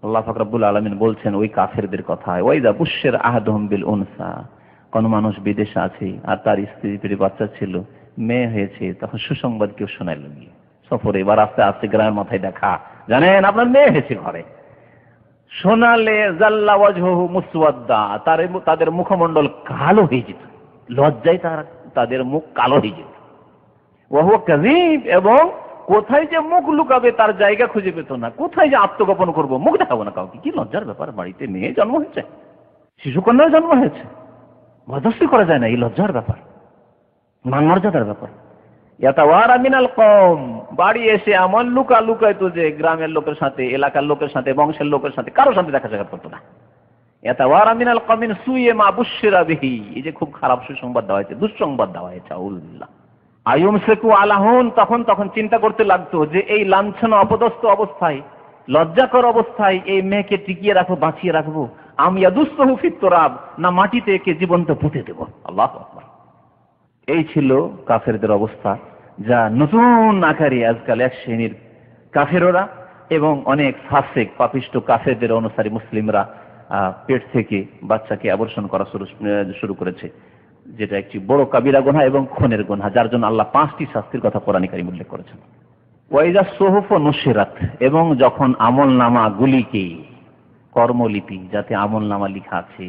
Speaker 1: আল্লাহ পাক রব্বুল আলামিন বলছেন ওই কাফেরদের কথা, ওয়াইদা বুশশির আহাদুহুম বিল উনসা, কোন মানুষ বিদেশে আছে আর তার স্ত্রী পেটে বাচ্চা ছিল, মেয়ে হয়েছে, তখন সুসংবাদ কেউ শোনাইল গিয়ে সফরে, এবার আস্তে আস্তে গ্রামের মাথায় দেখা, জানেন আপনার মেয়ে হয়েছে ঘরে, শোনালে জাল্লা ওয়াজহুহু মুসওয়াদ্দা, তাদের মুখমণ্ডল কালো হয়ে যেত, লজ্জায় তাদের মুখ কালো হয়ে যেত। ওয়া হুয়া কাযীব, এবং কোথায় যে মুখ লুকাবে তার জায়গা খুঁজে পেত না, কোথায় যে আত্মগোপন করবো, মুখ দেখাবো না কাউকে। কি লজ্জার ব্যাপার, বাড়িতে মেয়ে জন্ম হয়েছে, শিশুকন্যার জন্ম হয়েছে, বরদাস্তি করা যায় না, এই লজ্জার ব্যাপার, মান মর্যাদার ব্যাপার। ইয়াতাওয়ারা মিনাল কওম, বাড়ি এসে এমন লুকাইতো যে গ্রামের লোকের সাথে, এলাকার লোকের সাথে, বংশের লোকের সাথে কারোর সাথে দেখা সাক্ষাৎ করতো না। ইয়াতাওয়ারা মিনাল কওম মিন সুইয়ে মা বুশশিরা বিহি, এই যে খুব খারাপ সুসংবাদ দেওয়া হয়েছে, দুঃসংবাদ দেওয়া হয়েছে, আউযুবিল্লাহ। আয়ুমসিকু আলাহুন, তখন চিন্তা করতে লাগতো যে এই লাঞ্ছনা অপদস্থ অবস্থায়, লজ্জাকর অবস্থায় এই মেয়েকে টিকিয়ে রাখবো, বাঁচিয়ে রাখবো, আম ইয়াদুসহু ফিত তুরাব, না মাটিতে একে জীবন্ত পুঁতে দেব। আল্লাহু আকবার। এই ছিল কাফেরদের অবস্থা, যা নতুন আকারে আজকাল এক শ্রেণীর কাফেররা এবং অনেক ফাসিক পাপিষ্ট কাফেরদের অনুসারী মুসলিমরা পেট থেকে বাচ্চাকে আবর্ষণ করা শুরু করেছে, যেটা একটি বড় কাবিরা গুনাহ এবং খুনের গুনাহ, যার জন্য আল্লাহ 5টি শাস্তির কথা কোরআনে কারীমে উল্লেখ করেছেন। ওয়াইজা সুহুফ নুশিরাত, এবং যখন আমলনামা গুলিকে, কর্মলিপি যাতে আমলনামা লেখা আছে,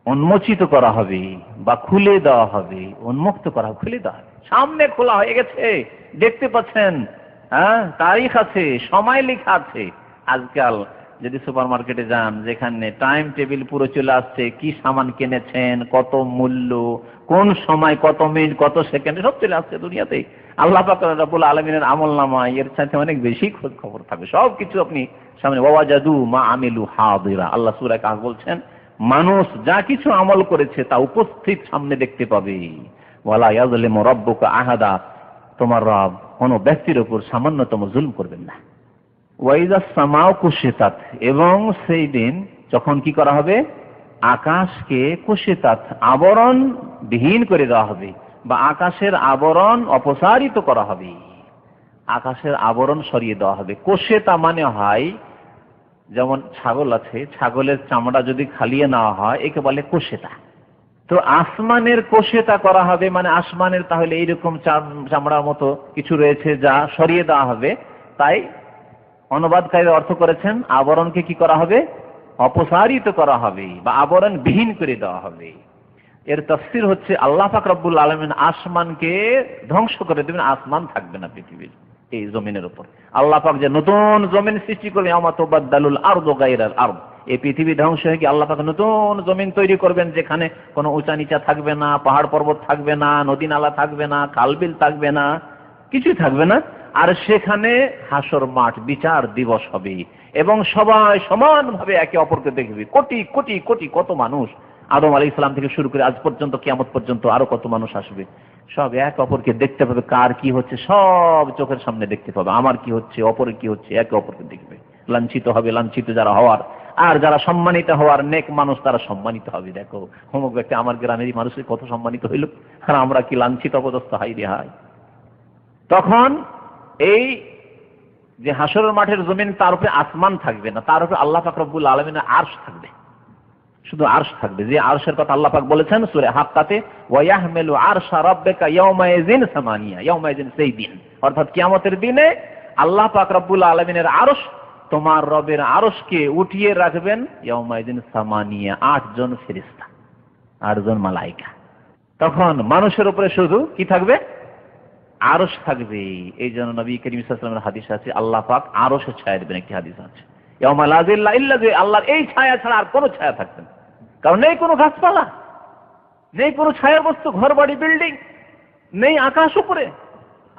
Speaker 1: উন্মোচিত করা হবে বা খুলে দেওয়া হবে, উন্মুক্ত করা, খুলে দেওয়া হবে, সামনে খোলা হয়ে গেছে, দেখতে পাচ্ছেন, হ্যাঁ, তারিখ আছে, সময় লেখা আছে। আজকাল যদি সুপার মার্কেটে যান, যেখানে টাইম টেবিল পুরো চলে আসছে, কি সামান কিনেছেন, কত মূল্য, কোন সময়, কত মিনিট, কত সেকেন্ড, সব চলে আসছে দুনিয়াতে। আল্লাহ পাক রব্বুল আলামিনের আমলনামা এর সাথে অনেক বেশি খোঁজ খবর থাকবে, সবকিছু আপনি সামনে। ওয়াজাদু মা আমিলু হাদিরা, আল্লাহ সূরা কাহফ বলছেন মানুষ যা কিছু আমল করেছে তা উপস্থিত সামনে দেখতে পাবে। ওয়ালা ইয়াজলিমু রাব্বুকা আহাদা, তোমার রব কোন ব্যক্তির উপর সামান্যতম জুলম করবেন না। ওয়াইজা সামাউ কুশিতাত, এবং সেই দিন যখন কি করা হবে, আকাশকে কুশিতাত, আবরণ বিহীন করে দেওয়া হবে, বা আকাশের আবরণ অপসারিত করা হবে, আকাশের আবরণ সরিয়ে দেওয়া হবে। কুশিতা মানে হয়, যেমন ছাগল আছে, ছাগলের চামড়া যদি খালিয়ে নেওয়া হয় একে বলে কুশিতা। তো আসমানের কুশিতা করা হবে, মানে আসমানের তাহলে এইরকম চামড়ার মতো কিছু রয়েছে যা সরিয়ে দেওয়া হবে। তাই অনুবাদকারীরা অর্থ করেছেন আবরণকে কি করা হবে, অপসারিত করা হবে বা আবরণ বিহীন করে দেওয়া হবে। এর তাফসীর হচ্ছে আল্লাহ পাক রব্বুল আলামিন আসমানকে ধ্বংস করে দেবেন, আসমান থাকবে না পৃথিবীর এই জমিনের উপর। আল্লাহ পাক যে নতুন জমিন সৃষ্টি করবে, ইয়াউমা তুবাদদালুল আরদু গায়রাল আরদ, এই পৃথিবী ধ্বংস হয়ে গিয়ে আল্লাহ পাক নতুন জমিন তৈরি করবেন, যেখানে কোনো উঁচা নিচা থাকবে না, পাহাড় পর্বত থাকবে না, নদী নালা থাকবে না, খালবিল থাকবে না, কিছুই থাকবে না। আর সেখানে হাসর মাঠ, বিচার দিবস হবে এবং সবাই সমানভাবে একে অপরকে দেখবে। কোটি কোটি কোটি কত মানুষ, আদম আলাইহিস সালাম থেকে শুরু করে আজ পর্যন্ত, কিয়ামত পর্যন্ত আরো কত মানুষ আসবে, সব এক অপরকে দেখতে পাবে। কার কি হচ্ছে সব চোখের সামনে দেখতে পাবে, আমার কি হচ্ছে, অপরের কি হচ্ছে, একে অপরকে দেখবে। লাঞ্ছিত হবে লাঞ্ছিত যারা হওয়ার, আর যারা সম্মানিত হওয়ার নেক মানুষ তারা সম্মানিত হবে। দেখো অমুক ব্যক্তি আমার গ্রামেরই মানুষের কত সম্মানিত হইল, আর আমরা কি লাঞ্ছিত অপদস্থ, হাই রে হাই। তখন এই যে হাসরের মাঠের জমিন, তার উপরে আসমান থাকবে না, তার উপরে আল্লাহ পাক রব্বুল আলামিনের আরশ থাকবে, শুধু আরশ থাকবে। যে আরশের কথা আল্লাহ পাক বলেছেন সূরা হাক্কাতে, ওয়া ইয়াহমিলু আরশা রাব্বিকা ইয়াওমাইযিন সামানিয়া, ইয়াওমাইযিন সেই দিন, অর্থাৎ কিয়ামতের দিনে আল্লাহ পাক রব্বুল আলামিনের আরশ, তোমার রবের আরশকে উঠিয়ে রাখবেন ইয়াওমাইযিন সামানিয়া, 8 জন ফেরেশতা, 8 জন মালায়েকা। তখন মানুষের উপরে শুধু কি থাকবে, আরশ থাকবে। এই জন্য নবী করিম সাল্লাল্লাহু আলাইহি ওয়াসাল্লামের হাদিস আছে আল্লাহ পাক আরশের ছায়া দেবেন, একটি হাদিস আছে ইয়াউমা লা যিল্লা ইল্লা যিল্লাহ, আল্লাহর এই ছায়া ছাড়া আর কোনো ছায়া থাকবে না, কারণ নেই কোনো গাছপালা, নেই কোনো ছায়ার বস্তু, ঘর বাড়ি বিল্ডিং নেই, আকাশ উপরে।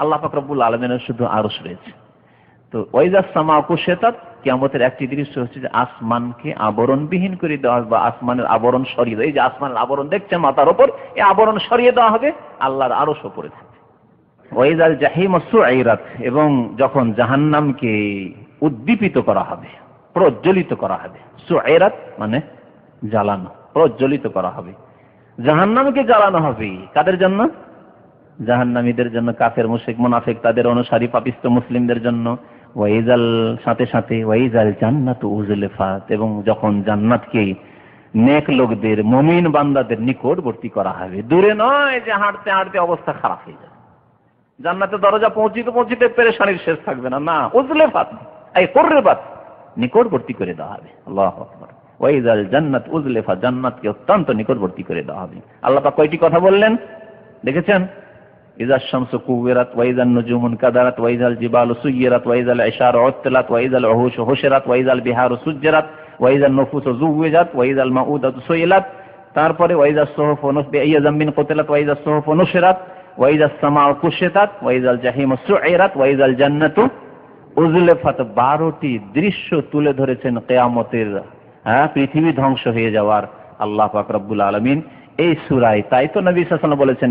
Speaker 1: আল্লাহ পাক রব্বুল আলামিনের শুধু আরশ রয়েছে। তো ওয়াইজাস সামা কুশিতাত, কিয়ামতের একটি দৃশ্য হচ্ছে যে আসমানকে আবরণবিহীন করে দেওয়া হবে, বা আসমানের আবরণ সরিয়ে দেওয়া। এই যে আসমানের আবরণ দেখছেন মাথার উপর, এই আবরণ সরিয়ে দেওয়া হবে, আল্লাহর আরশ উপরে থাকবে। ওয়াইজাল জাহিম সুইরাত, এবং যখন জাহান্নামকে উদ্দীপিত করা হবে, প্রজ্বলিত করা হবে। সুইরাত মানে জ্বালানো, প্রজ্বলিত করা হবে। জাহান্নামকে জ্বালানো হবে কাদের জন্য? জাহান্নামীদের জন্য, কাফের মুশরিক মুনাফিক তাদের অনুসারী পাপিষ্ঠ মুসলিমদের জন্য। ওয়াইজাল, সাথে সাথে ওয়াইজাল জান্নাতু উজলিফাত, এবং যখন জান্নাতকে নেক লোকদের, মুমিন বান্দাদের নিকটবর্তী করা হবে। দূরে নয় যে হাঁটতে হাঁটতে অবস্থা খারাপ হয়ে যাবে, জান্নাতের দরজা পৌঁছিতে পৌঁছিতে পেরেশানির শেষ থাকবে না। না, উজলিফাত এই কুরবাত, নিকটবর্তী করে দেওয়া হবে। আল্লাহু আকবার। ওয়াইজাল জান্নাত উজলিফাত, জান্নাতকে অত্যন্ত নিকটবর্তী করে দেওয়া হবে। আল্লাহ পাক কয়টি কথা বললেন দেখেছেন? ইজাশ শামসু কুওয়িরাত, ওয়াইজান নুজুমুন কাদারাত, ওয়াইজাল জিবালু সুয়্যিরাত, ওয়াইজাল ইশারু উত্তিলাত, ওয়াইজাল উহুশু হুশিরাত, ওয়াইজাল বিহারু সুজ্জিরাত, ওয়াইজান নুফুসু যুওয়িজাত, ওয়াইজাল মাউদাতু সুইলাত। তারপরে ওয়াইজাস সুহুফু নুসবিত আইয়া যামিন কুতিলাত, ওয়াইজাস সুহুফু নুশিরাত, ওয়াইজাস সামাউ কুশিতাত, ওয়াইজাল জাহিমু সুইরাত, ওয়াইজাল জান্নাতু উজলিফাত। 12টি দৃশ্য তুলে ধরেছেন কিয়ামতের, পৃথিবী ধ্বংস হয়ে যাওয়ার আল্লাহ পাক রব্বুল আলামিন এই সূরায়। তাই তো নবী সাল্লাল্লাহু আলাইহি ওয়াসাল্লাম বলেছেন,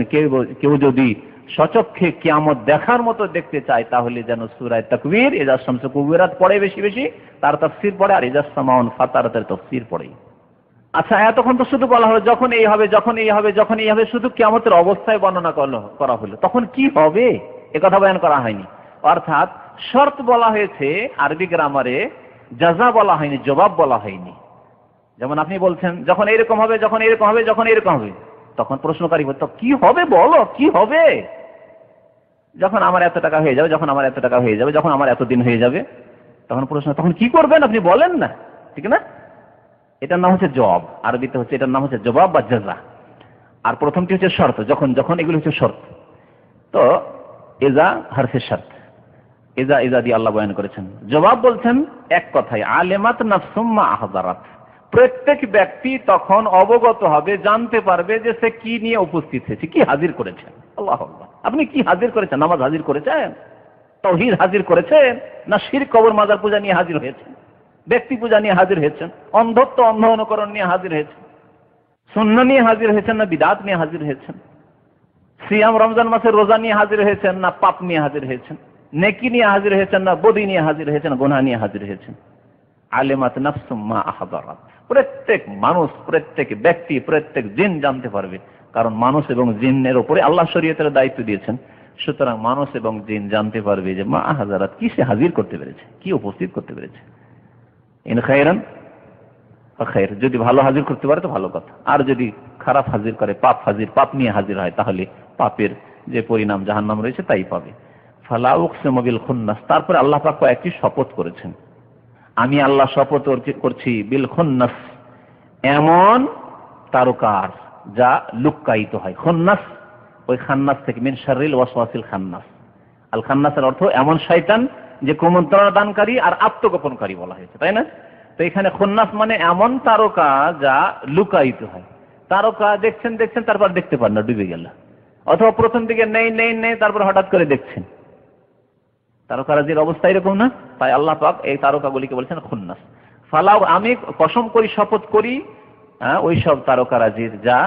Speaker 1: কেউ যদি সচক্ষে কিয়ামত দেখার মতো দেখতে চায় তাহলে যেন সূরা তাকবীর ইজা শামসু কুওয়িরাত পড়ে বেশি বেশি, তার তাফসীর পড়ে, আর ইজা সামাউন ফাতারাতের তাফসীর পড়ে। আচ্ছা, এতক্ষণ তো শুধু বলা হলো যখন এই হবে, যখন এই হবে, যখন এই হবে, শুধু কিয়ামতের অবস্থায় বর্ণনা করা হলো। তখন কি হবে এ কথা বয়ান করা হয়নি। অর্থাৎ শর্ত বলা হয়েছে আরবি গ্রামারে, জাযা বলা হয়নি, জবাব বলা হয়নি। যেমন আপনি বলছেন যখন এরকম হবে, যখন এরকম হবে, যখন এরকম হবে, তখন প্রশ্নকারী বলতো কি হবে, বলো কি হবে? যখন আমার এত টাকা হয়ে যাবে, যখন আমার এত টাকা হয়ে যাবে, যখন আমার এত দিন হয়ে যাবে, তখন প্রশ্ন, তখন কি করবেন আপনি বলেন না, ঠিক না? এটার নাম হচ্ছে জবাব, আরবিতে হচ্ছে এটার নাম হচ্ছে জবাব বা জাযা। আর প্রথমটি হচ্ছে শর্ত, যখন যখন, এগুলো হচ্ছে শর্ত। তো ইজা হারফে শর্ত, ইজা ইজা দিয়ে আল্লাহ বয়ান করেছেন। জবাব বলছেন এক কথায়, আলিমাত নাফসুম মা আহদারাত, প্রত্যেক ব্যক্তি তখন অবগত হবে, জানতে পারবে যে সে কি নিয়ে উপস্থিত হয়েছে, কি হাজির করেছেন। আল্লাহু আকবার। আপনি কি হাজির করেছেন? নামাজ হাজির করেছেন, তাওহীদ হাজির করেছেন, না শিরক কবর মাজার পূজা নিয়ে হাজির হয়েছেন, ব্যক্তি পূজা নিয়ে হাজির হয়েছেন, অন্ধত্ব অন্ধ অনুকরণ নিয়ে হাজির হয়েছেন, সুন্নাহ নিয়ে হাজির হয়েছেন, না বিদআত নিয়ে হাজির হয়েছেন, সিয়াম রমজান মাসের রোজা নিয়ে হাজির হয়েছেন, না পাপ নিয়ে হাজির হয়েছেন, নেকি নিয়ে হাজির হয়েছেন, না বদি নিয়ে হাজির হয়েছেন, গুনাহ নিয়ে হাজির হয়েছেন। আলিমাত নাফসুম মা আহদারাত, প্রত্যেক মানুষ, প্রত্যেক ব্যক্তি, প্রত্যেক জিন জানতে পারবে, কারণ মানুষ এবং জিনের উপরে আল্লাহ শরীয়তের দায়িত্ব দিয়েছেন। সুতরাং মানুষ এবং জিন জানতে পারবে যে মা আহদারাত, কি সে হাজির করতে পেরেছে, কি উপস্থিত করতে পেরেছে। ইন খায়রান খায়র, যদি ভালো হাজির করতে পারে তো ভালো কথা, আর যদি খারাপ হাজির করে, পাপ নিয়ে হাজির হয়, তাহলে পাপের যে পরিণাম জাহান্নাম রয়েছে তাই পাবে। ফালা উকসিমু বিল খুন্নাস, তারপরে আল্লাহ পাক একটি শপথ করেছেন, আমি আল্লাহ শপথ করছি বিল খুন্নাস, এমন তারকার যা লুক্কায়িত হয়। খুন্নাস ওই খান্নাস থেকে, মিন শাররিল ওয়াসওয়াসিল খান্নাস। আল খান্নাসের অর্থ এমন শয়তান যে কুমন্ত্রণা দানকারী আর আত্মগোপনকারী বলা হয়েছে, তাই না? তো এখানে খুন্নাস মানে এমন তারকা যা লুকায়িত হয়। তারকা দেখছেন দেখছেন, তারপর দেখতে পান না, ডুবে গেল। অথবা প্রথম দিকে নেই নেই নেই, তারপর হঠাৎ করে দেখছেন। তারকারাজির অবস্থা এরকম না? তাই আল্লাহ পাক এই তারকাগুলিকে বলছেন খুন্নাস। ফালাউ, আমি কসম করি, শপথ করি, ওই সব তারকারাজির যা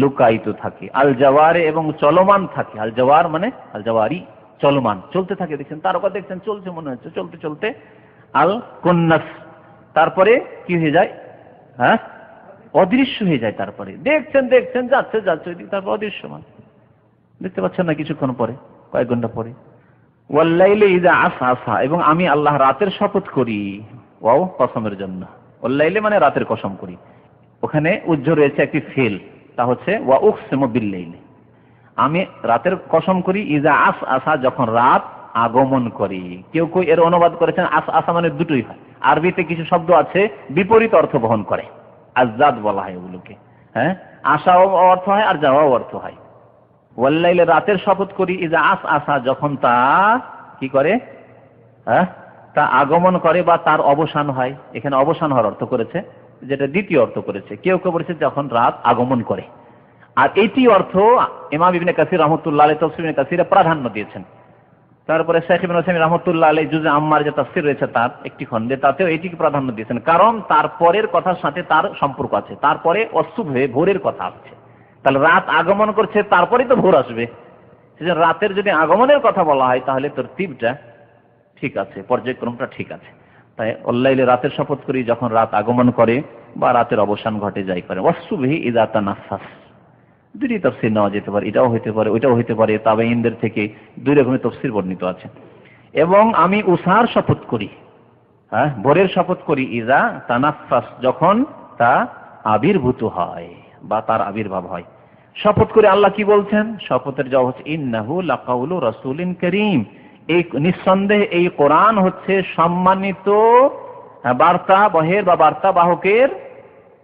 Speaker 1: লুকায়িত থাকে, আল জাওয়ারে, এবং চলমান থাকে। আল জাওয়ার মানে আল জাওয়ারি, চলমান, চলতে থাকে। দেখছেন তারকা, দেখছেন চলছে, মনে হচ্ছে চলতে চলতে আল কুন্নাস, তারপরে কি হয়ে যায়? অদৃশ্য হয়ে যায়। তারপরে দেখছেন দেখছেন, যাচ্ছে যাচ্ছে, তারপর অদৃশ্যমান, দেখতে পাচ্ছেন না কিছুক্ষণ পরে, কয়েক ঘন্টা পরে। ওয়াল্লাইলি ইযা আসআসা, এবং আমি আল্লাহ রাতের শপথ করি। ওয়াও কসমের জন্য, ওয়াল্লাইলি মানে রাতের কসম করি। ওখানে উজ্জ্ব রয়েছে একটি ফেল, তা হচ্ছে ওয়া উকসিমু বিল্লাইলি, আমি রাতের কসম করি। ইযা আসআসা, যখন রাত আগমন করে। কেউ কেউ এর অনুবাদ করেছেন আসআসা মানে দুটোই হয়। আরবিতে কিছু শব্দ আছে বিপরীত অর্থ বহন করে, আজাদ বলা হয় ওগুলোকে। আসাও অর্থ হয় আর যাওয়াও অর্থ হয়। ওয়াল্লাইলে, রাতের শপথ করি, ইজা আসআসা, যখন তা কি করে, তা আগমন করে বা তার অবসান হয়। এখানে অবসান হওয়ার অর্থ করেছে, যেটা দ্বিতীয় অর্থ করেছে। কেউ কেউ বলেছে যখন রাত আগমন করে। আর এইটি অর্থ ইমাম ইবনে কাসির রাহমাতুল্লাহ আলাইহি তাফসীর ইবনে কাসিরে প্রাধান্য দিয়েছেন। তারপরে শেখ ইবনে উসাইমিন রাহমাতুল্লাহ আলাইহি জুজে আম্মার যে তাফসীর রয়েছে তার একটি খণ্ডে, তাতেও এটিকে প্রাধান্য দিয়েছেন, কারণ তারপরের কথার সাথে তার সম্পর্ক আছে। তারপরে অশুভে ভোরের কথা আসছে, তাহলে রাত আগমন করছে, তারপরেই তো ভোর আসবে। সেজন্য রাতের যদি আগমনের কথা বলা হয় তাহলে তরতিবটা ঠিক আছে, পর্যায়ক্রমটা ঠিক আছে। তাই অল্লাইলে রাতের শপথ করি যখন রাত আগমন করে বা রাতের অবসান ঘটে যাই করে। ওয়াসুবহি ইযা তানাফাস, দুটি তাফসীর নেওয়া যেতে পারে, এটাও হইতে পারে ওইটাও হইতে পারে। তাবেঈনদের থেকে দুই রকমের তাফসীর বর্ণিত আছে। এবং আমি উসার শপথ করি, হ্যাঁ ভোরের শপথ করি, ইযা তানাফাস যখন তা আবির্ভূত হয় বা তার আবির্ভাব হয়। শপথ করে আল্লাহ কি বলছেন? শপথের জবাব হচ্ছে ইন্নাহু লাকাউলু রাসূলিন কারীম, এই নিঃসন্দেহে এই কোরআন হচ্ছে সম্মানিত বার্তা বহের বা বার্তা বাহকের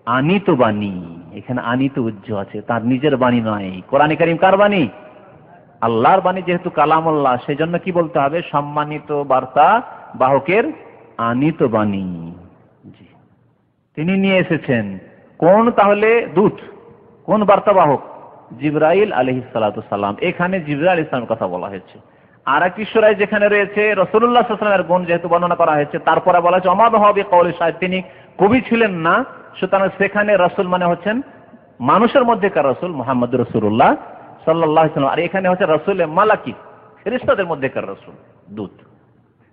Speaker 1: আনিত বাণী। এখানে আনিত উজ্জ আছে, তার নিজের বাণী নয়। কোরআনে কারীম কার বাণী? আল্লাহর বাণী, যেহেতু কালামুল্লাহ, সেই জন্য কি বলতে হবে? সম্মানিত বার্তা বাহকের আনিত বাণী। জি, তিনি নিয়ে এসেছেন। কোন তাহলে দূত? কোন বার্তাবাহক? জিবরাইল আলাইহিস সালাতু সালাম। এখানে জিবরাইল আলাইহিস সালামের কথা বলা হয়েছে। আর একটি সূরায় যেখানে রয়েছে রাসূলুল্লাহ সাল্লাল্লাহু আলাইহি ওয়াসাল্লামের গুণ যেহেতু বর্ণনা করা হয়েছে, তারপরে বলা হয়েছে ওমা বিহি কওলি শায়র, তিনি কবি ছিলেন না। সুতরাং সেখানে রাসূল মানে হচ্ছেন মানুষের মধ্যেকার রাসূল মুহাম্মদুর রাসূলুল্লাহ সাল্লাল্লাহু আলাইহি ওয়াসাল্লাম। আর এখানে হচ্ছে রাসূলে মালাকি, ফেরেশতাদের মধ্যেকার রাসূল, দূত।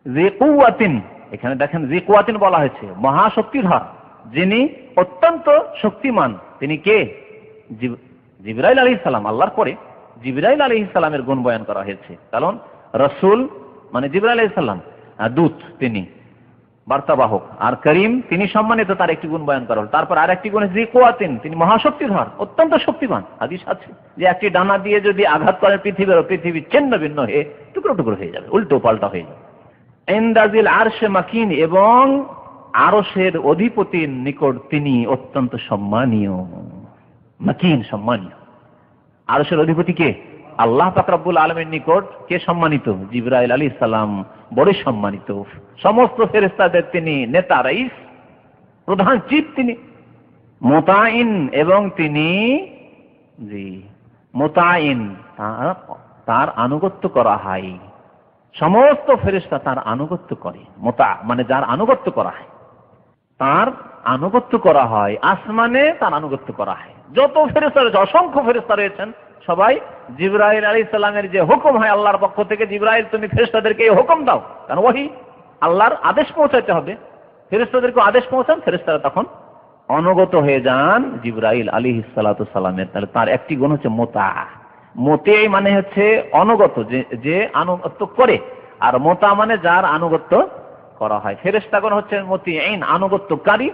Speaker 1: জি কুওয়াতিন, এখানে দেখেন জি কুওয়াতিন বলা হয়েছে, মহাশক্তিধর, যিনি অত্যন্ত শক্তিমান। তিনি কে? জিবরাইল আলাইহিস সালাম। আল্লাহর পরে জিবরাইল আলাইহিস সালামের গুণ বয়ান করা হয়েছে, কারণ রাসূল মানে জিবরাইল আলাইহিস সালাম, দূত তিনি বার্তাবাহক, আর করিম তিনি সম্মানিত, তার একটি গুণ বয়ান করা হল। তারপর আর একটি গুণ জি কুওয়াতিন, তিনি মহাশক্তিধর, অত্যন্ত শক্তিমান। হাদিস আছে যে একটি ডানা দিয়ে যদি আঘাত করে পৃথিবী ছিন্ন ভিন্ন হয়ে টুকরো টুকরো হয়ে যাবে, উল্টো পাল্টা হয়ে যাবে। ইনদাজিল আরশে মাকিন, এবং আরশের অধিপতির নিকট তিনি অত্যন্ত সম্মানীয়। মাকিন, সম্মানীয়। আরশের অধিপতি কে? আল্লাহ পাক রব্বুল আলামিনের নিকট কে সম্মানিত? জিবরাইল আলাইহিস সালাম বড় সম্মানিত। সমস্ত ফেরেশতাদের তিনি নেতা, রাইস, প্রধান চিফ তিনি। মুতাইন, এবং তিনি জি মুতাইন, তার আনুগত্য করা হয়। সমস্ত ফেরেশতা তার আনুগত্য করে। মুতা মানে যার আনুগত্য করা হয়, তার আনুগত্য করা হয়। আসমানে তার আনুগত্য করা হয়। যত ফেরেশতা রয়েছে, অসংখ্য ফেরেশতা রয়েছেন, সবাই জিবরাইল আলাইহিস সালামের যে হুকুম হয় আল্লাহর পক্ষ থেকে, জিবরাইল তুমি ফেরেশতাদেরকে এই হুকুম দাও, কারণ ওহী আল্লাহর আদেশ পৌঁছাতে হবে। ফেরেশতাদেরকে আদেশ পৌঁছান, ফেরেশতারা তখন অনুগত হয়ে যান জিবরাইল আলাইহিস সালাতু সালামের। তাহলে তার একটি গুণ হচ্ছে মুতা। মুতিই মানে হচ্ছে অনুগত, যে আনুগত্য করে, আর মুতা মানে যার আনুগত্য করা হয়। ফেরেশতাগণ হচ্ছেন মুতিঈন, আনুগত্যকারী,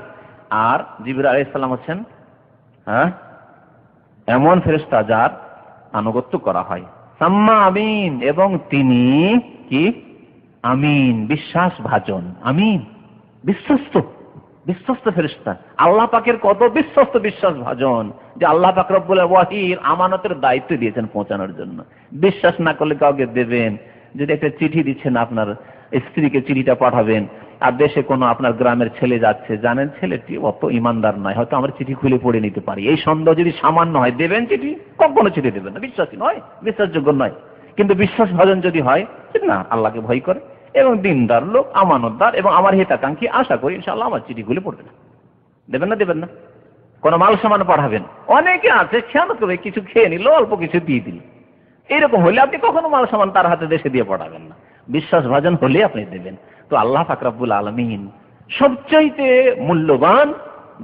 Speaker 1: আর জিবরাইল আলাইহিস সালাম হচ্ছেন এমন ফেরেশতা যার আনুগত্য করা হয়। সাম্মা আমিন, এবং তিনি কি? আমিন, বিশ্বাসভাজন। আমিন, বিশ্বস্ত ফেরেশতা। আল্লাহ পাকের কত বিশ্বস্ত, বিশ্বাসভাজন, যে আল্লাহ পাক রব্বুল ওয়াহির আমানতের দায়িত্ব দিয়েছেন পৌঁছানোর জন্য। বিশ্বাস না করলে কাউকে দেবেন, যদি একটা চিঠি দিচ্ছেন আপনার স্ত্রীকে, চিঠিটা পাঠাবেন, আর দেশে কোনো আপনার গ্রামের ছেলে যাচ্ছে, জানেন ছেলেটি অত ইমানদার নয়, হয়তো আমার চিঠি খুলে পড়ে নিতে পারি, এই সন্দেহ যদি সামান্য হয়, দেবেন চিঠি? কখনো চিঠি দেবেন না, বিশ্বাসী নয়, বিশ্বাসযোগ্য নয়। কিন্তু বিশ্বাসভাজন যদি হয়, না আল্লাহকে ভয় করে এবং দিনদার লোক, আমানতদার, এবং আমার হিতাকাঙ্ক্ষী, আশা করি ইনশাআল্লাহ আমার চিঠি খুলে পড়বে না। দেবেন না? দেবেন না। কোন মাল সামান পাঠাবেন, অনেকে আছে খেয়ানত করে কিছু খেয়ে নিল, অল্প কিছু দিয়ে দিল, এইরকম হলে আপনি কখনো মাল সামান তার হাতে দেশে দিয়ে পাঠাবেন না। বিশ্বাসভাজন হলে আপনি দেবেন। তো আল্লাহ পাক রব্বুল আলামিন সবচাইতে মূল্যবান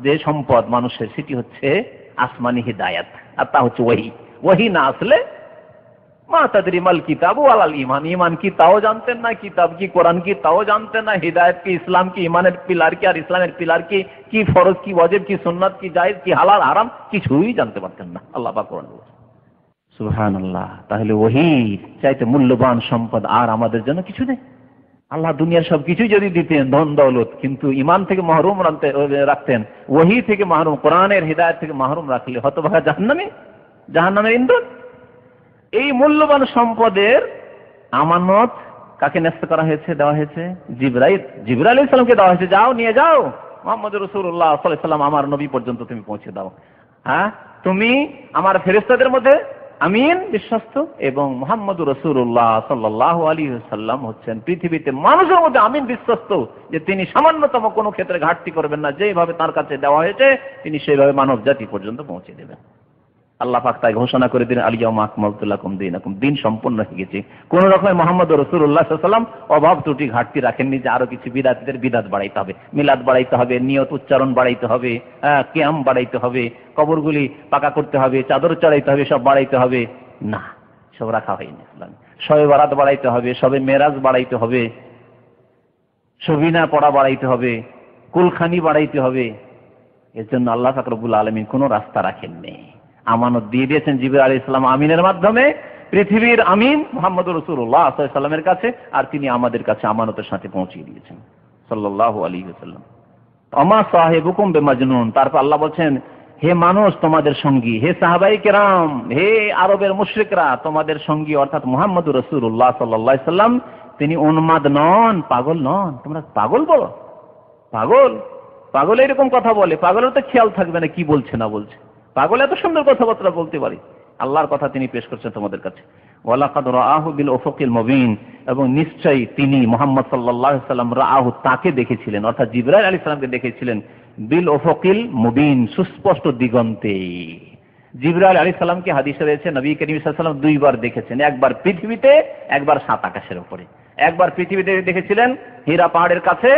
Speaker 1: যে সম্পদ মানুষের, সেটি হচ্ছে আসমানি হিদায়াত, আর তা হচ্ছে ওহী। ওহী না আসলে মা তাদরি মাল কিতাব ওয়ালাল ঈমান, ঈমান কি তাও জানতেন না, কিতাব কি কোরআন কি তাও জানতেন না, হিদায়াত কি, ইসলাম কি, ঈমানের পিলার কি আর ইসলামের পিলার কি, কি ফরজ কি ওয়াজিব কি, সুন্নাত কি, জায়েজ কি, হালাল হারাম, কিছুই জানতে পারতেন না। আল্লাহ পাক কোরআন বলেছেন। সুবহানাল্লাহ। তাহলে ওহী চাইতে মূল্যবান সম্পদ আর আমাদের জন্য কিছু নেই। আল্লাহ দুনিয়ার সবকিছুই যদি দিতেন, ধন দৌলত, কিন্তু ঈমান থেকে মাহরুম রাখতেন, ওহী থেকে মাহরুম, কোরআনের হিদায়াত থেকে মাহরুম রাখলে হতভাগা জাহান্নামের ইন্ধন। এই মূল্যবান সম্পদের আমানত কাকে ন্যস্ত করা হয়েছে, দেওয়া হয়েছে? জিবরাইল আলাইহিস সালামকে দেওয়া হয়েছে। যাও, নিয়ে যাও, মুহাম্মদ রাসূলুল্লাহ সাল্লাল্লাহু আলাইহি ওয়াসাল্লাম আমার নবী পর্যন্ত তুমি পৌঁছে দাও। হ্যাঁ, তুমি আমার ফেরেশতাদের মধ্যে আমিন বিশ্বস্ত, এবং মুহাম্মদুর রাসূলুল্লাহ সাল্লাল্লাহু আলাইহি ওয়াসাল্লাম হচ্ছেন পৃথিবীতে মানুষের মধ্যে আমিন বিশ্বস্ত, যে তিনি সামান্যতম কোনো ক্ষেত্রে ঘাটতি করবেন না, যেভাবে তার কাছে দেওয়া হয়েছে তিনি সেইভাবে মানব জাতি পর্যন্ত পৌঁছে দেবেন। আল্লাহ পাক তাই ঘোষণা করে দিলেন, আল-ইয়াউমা আকমালতু লাকুম দীনাকুম, দিন সম্পূর্ণ হয়ে গেছে। কোন রকমের মুহাম্মদুর রাসূলুল্লাহ সাল্লাল্লাহু আলাইহি ওয়াসাল্লাম অভাব ত্রুটি ঘাটতি রাখেননি যে আরো কিছু বিদআতদের বিদআত বাড়াইতে হবে, মিলাদ বাড়াইতে হবে, নিয়ত উচ্চারণ বাড়াইতে হবে, কিয়াম বাড়াইতে হবে, কবরগুলি পাকা করতে হবে, চাদর চড়াইতে হবে, সব বাড়াইতে হবে না, সব রাখা হয়নি ইসলামে। শবে বারাত বাড়াইতে হবে, শবে মেরাজ বাড়াইতে হবে, সবিনা পড়া বাড়াইতে হবে, কুলখানি বাড়াইতে হবে। এর জন্য আল্লাহ পাক রব্বুল আলামিন কোনো রাস্তা রাখেননি, আমানত দিয়ে দিয়েছেন জিবরাইল আলাইহিস সালাম আমিনের মাধ্যমে পৃথিবীর আমিন মুহাম্মদুর রাসূলুল্লাহ সাল্লাল্লাহু আলাইহি ওয়াসাল্লামের কাছে, আর তিনি আমাদের কাছে আমানতের সাথে পৌঁছিয়ে দিয়েছেন সাল্লাল্লাহু আলাইহি ওয়াসাল্লাম। আমা সাহিবুকুম বিমাজনুন, তারপর আল্লাহ বলছেন, হে মানুষ তোমাদের সঙ্গী, হে সাহাবায়ে কেরাম, হে আরবের মুশরিকরা তোমাদের সঙ্গী অর্থাৎ মুহাম্মদুর রাসূলুল্লাহ সাল্লাল্লাহু আলাইহি ওয়াসাল্লাম তিনি উন্মাদ নন, পাগল নন। তোমরা পাগল বলো, পাগল, পাগল এরকম কথা বলে, পাগলের তো খেয়াল থাকবে না কি বলছে না বলছে। পাগল এত সুন্দর কথাবার্তা বলতে পারে, আল্লাহর কথা তিনি পেশ করছেন তোমাদের কাছে। ওয়ালাকাদ রাআহু বিল উফুকিল মুবিন, এবং নিশ্চয়ই তিনি মুহাম্মদ সাল্লাল্লাহু আলাইহি ওয়াসাল্লাম রাআহু তাকে দেখেছিলেন, অর্থাৎ জিবরাইল আলাইহিস সালামকে দেখেছিলেন, বিল উফুকিল মুবিন সুস্পষ্ট দিগন্তে। জিবরাইল আলাইহিস সালামকে হাদিসে রয়েছে নবী করিম সাল্লাল্লাহু আলাইহি ওয়াসাল্লাম দুইবার দেখেছেন, একবার পৃথিবীতে, একবার সাত আকাশের উপরে। একবার পৃথিবীতে দেখেছিলেন হীরা পাহাড়ের কাছে,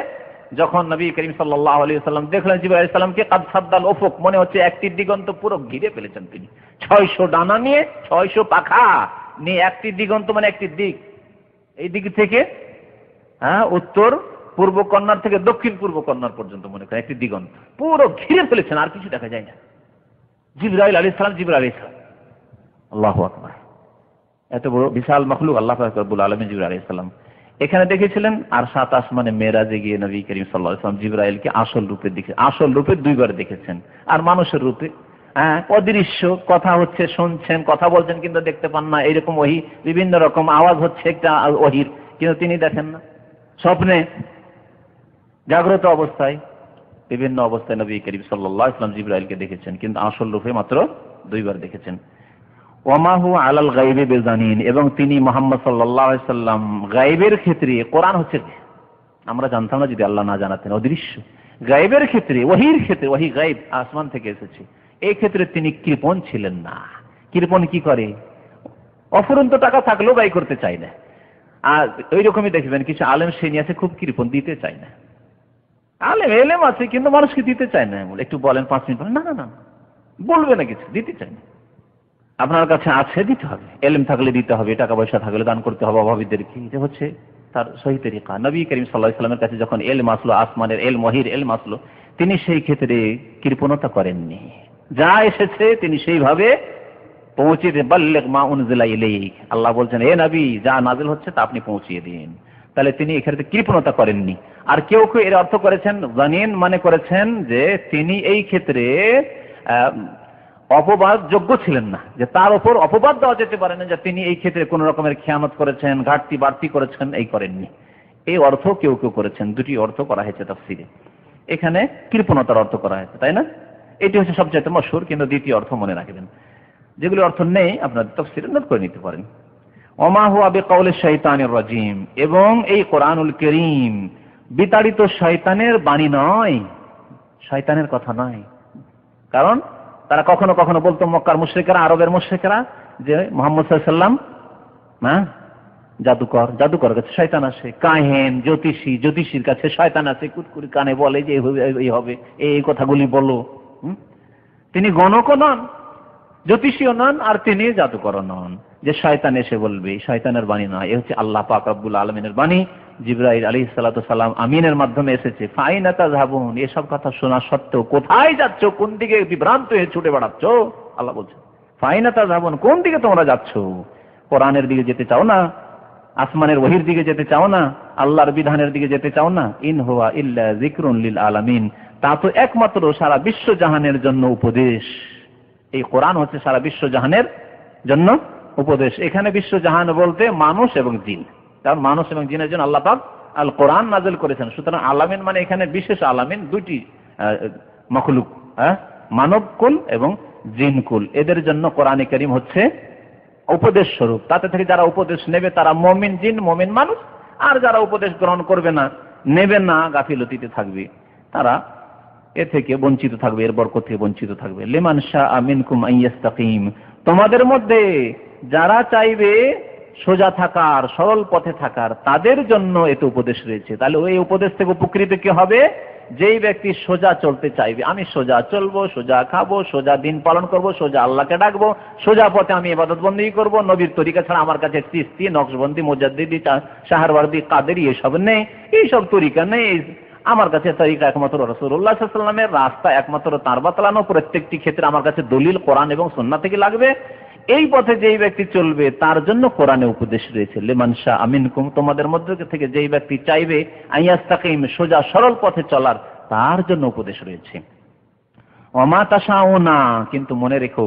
Speaker 1: যখন নবী করিম সাল্লাল্লাহু আলাইহি ওয়াসাল্লাম দেখলেন জিবরাইল আলাইহিস সালামকে, কাদ সাদ্দাল উফুক, মনে হচ্ছে একটি দিগন্ত পুরো ঘিরে ফেলেছেন তিনি। 600 ডানা নিয়ে, 600 পাখা নিয়ে একটি দিগন্ত মানে একটি দিক, এই দিক থেকে উত্তর পূর্ব কর্নার থেকে দক্ষিণ পূর্ব কর্নার পর্যন্ত মনে করেন একটি দিগন্ত পুরো ঘিরে ফেলেছেন, আর কিছু দেখা যায় না। জিবরাইল আলাইহিস সালাম, জিবরাইল আলাইহিস সালাম, আল্লাহু আকবার, এত বড় বিশাল মাখলুক আল্লাহ পাক রব্বুল আলামিন জিবরাইল আলাইহিস সালাম এখানে দেখেছিলেন। আর সাত আসমানে মেরাজে গিয়ে নবী করিম সাল্লাল্লাহু আলাইহি ওয়াসাল্লাম জিবরাইলকে আসল রূপে দেখে, আসল রূপে দুইবার দেখেছেন। আর মানুষের রূপে অদৃশ্য, কথা হচ্ছে শুনছেন, কথা বলছেন কিন্তু দেখতে পান না, এরকম ওহী, বিভিন্ন রকম আওয়াজ হচ্ছে একটা ওহীর, কিন্তু তিনি দেখেন না। স্বপ্নে, জাগ্রত অবস্থায়, বিভিন্ন অবস্থায় নবী করিম সাল্লাল্লাহু আলাইহি ওয়াসাল্লাম জিবরাইলকে দেখেছেন, কিন্তু আসল রূপে মাত্র দুইবার দেখেছেন। ওমা হু আলাল গায়বি বিজানিন, এবং তিনি মুহাম্মদ সাল্লাল্লাহু আলাইহি ওয়াসাল্লাম গায়বের ক্ষেত্রে, কোরআন হচ্ছে আমরা জানতাম না যদি আল্লাহ না জানাতেন, অদৃশ্য গায়বের ক্ষেত্রে, ওহীর ক্ষেত্রে, ওহী গায়ব আসমান থেকে এসেছে, এই ক্ষেত্রে তিনি কৃপণ ছিলেন না। কৃপণ কি করে? অফুরন্ত টাকা থাকলেও ব্যয় করতে চায় না। আর ওই রকমই দেখবেন কিছু আলেম শ্রেণী আছে খুব কৃপণ, দিতে চায় না। আলেম এলেম আছে কিন্তু মানুষকে দিতে চায় না, একটু বলেন 5 মিনিট, না না না বলবে না, কিছু দিতে চায় না। আপনার কাছে আছে, দিতে হবে, এলেম থাকলে দিতে হবে, টাকা পয়সা থাকলে দান করতে হবে অভাবীদেরকে, এটা হচ্ছে তার সহি তরিকা। নবী করিম সাল্লাল্লাহু আলাইহি ওয়াসাল্লামের কাছে যখন এলম আসলো, আসমানের এলম, ওহীর এলম আসলো, তিনি সেই ক্ষেত্রে কৃপণতা করেননি, যা এসেছে তিনি সেইভাবে পৌঁছে দেন। বাল্লিগ মা উনজিলা ইলাইক, আল্লাহ বলছেন হে নবী যা নাযিল হচ্ছে তা আপনি পৌঁছিয়ে দিন। তাহলে তিনি এই ক্ষেত্রে কৃপণতা করেননি। আর কেউ কেউ এর অর্থ করেছেন, জানিন মানে করেছেন যে তিনি এই ক্ষেত্রে অপবাদ যোগ্য ছিলেন না, যে তার উপর অপবাদ দেওয়া যেতে পারে না যে তিনি এই ক্ষেত্রে কোন রকমের খেয়ানত করেছেন, ঘাটতি বাড়তি করেছেন, এই করেননি। এই অর্থ কেউ কেউ করেছেন, দুটি অর্থ করা হয়েছে তাফসীরে। এখানে কৃপণতার অর্থ করা হয়েছে, তাই না? এটি হচ্ছে সবচেয়ে মশহুর, কিন্তু দ্বিতীয় অর্থ মনে রাখবেন। যেগুলি অর্থ নেই আপনাদের তাফসীরে নোট করে নিতে পারেন। ওমা হুয়া বিকাউলি শাইতানির রাজিম, এবং এই কোরআনুল কারীম বিতাড়িত শয়তানের বাণী নয়, শয়তানের কথা নয়। কারণ তারা কখনো কখনো বলতো, মক্কার মুশরিকরা, আরবের মুশরিকরা, যে মুহাম্মদ সাল্লাল্লাহু আলাইহি ওয়াসাল্লাম জাদুকর, জাদুকরের কাছে শয়তান আসে, কাহেন জ্যোতিষীর কাছে শয়তান আছে, কুটকুরি কানে বলে যে এই হবে, এই কথাগুলি বলো। তিনি গণকও নন, জ্যোতিষীও নন, আর তিনি জাদুকরও নন যে শয়তান এসে বলবে, শয়তানের বাণী নয়। এ হচ্ছে আল্লাহ পাক রব্বুল আলামিনের বাণী, জিবরাইল আলাইহিস সালাতু সালাম আমিনের মাধ্যমে এসেছে। ফাইনা তাযহাবুন, এসব কথা শোনা সত্ত্বেও কোথায় যাচ্ছ, কোন দিকে বিভ্রান্ত হয়ে ছুটে বেড়াচ্ছ? আল্লাহ বলছেন ফাইনা তাযহাবুন, কোন দিকে তোমরা যাচ্ছ? কোরআনের দিকে যেতে চাও না? আসমানের ওহীর দিকে যেতে চাও না? আল্লাহর বিধানের দিকে যেতে চাও না? ইন হুয়া ইল্লা যিকরুন লিল আলামিন, তা তো একমাত্র সারা বিশ্ব জাহানের জন্য উপদেশ। এই কোরআন হচ্ছে সারা বিশ্ব জাহানের জন্য উপদেশ। এখানে বিশ্ব জাহান বলতে মানুষ এবং জিন, কারণ মানুষ এবং জিনের জন্য আল্লাহ পাক আল কোরআন নাযিল করেছেন। সুতরাং আলামিন মানে এখানে বিশেষ আলামিন, দুটি মাখলুক, মানব কুল এবং জিনকুল, এদের জন্য কোরআনে কারীম হচ্ছে উপদেশ স্বরূপ। তাতে থেকে যারা উপদেশ নেবে তারা মুমিন জিন, মুমিন মানুষ, আর যারা উপদেশ গ্রহণ করবে না, নেবে না, গাফিলতিতে থাকবে, তারা এ থেকে বঞ্চিত থাকবে, এর বরকত থেকে বঞ্চিত থাকবে। লিমান শাআ মিনকুম আন ইস্তাকিম, তোমাদের মধ্যে যারা চাইবে সোজা থাকার, সরল পথে থাকার, তাদের জন্য এতে উপদেশ রয়েছে। তাহলে ওই উপদেশ থেকে উপকৃত কি হবে? যেই ব্যক্তি সোজা চলতে চাইবে, আমি সোজা চলবো, সোজা খাবো, সোজা দিন পালন করব, সোজা আল্লাহকে ডাকবো, সোজা পথে আমি ইবাদত বন্দেগী করব, নবীর তরিকা ছাড়া আমার কাছে চিশতি, নকশবন্দি, মুজাদ্দিদি, সাহারওয়ার্দী, কাদেরী এসব নেই, এইসব তরিকা নেই, আমার কাছে তরিকা একমাত্র রাসূলুল্লাহ সাল্লাল্লাহু আলাইহি ওয়াসাল্লামের রাস্তা, একমাত্র তার বাতলানো, প্রত্যেকটি ক্ষেত্রে আমার কাছে দলিল কোরআন এবং সুন্নাহ থেকে লাগবে। এই পথে যেই ব্যক্তি চলবে তার জন্য কোরআনে উপদেশ রয়েছে। লিমান শাআ মিনকুম, তোমাদের মধ্য থেকে যেই ব্যক্তি চাইবে আইয়াস্তাকিম, সোজা সরল পথে চলার, তার জন্য উপদেশ রয়েছে। ওমা তাশাউনা, কিন্তু মনে রেখো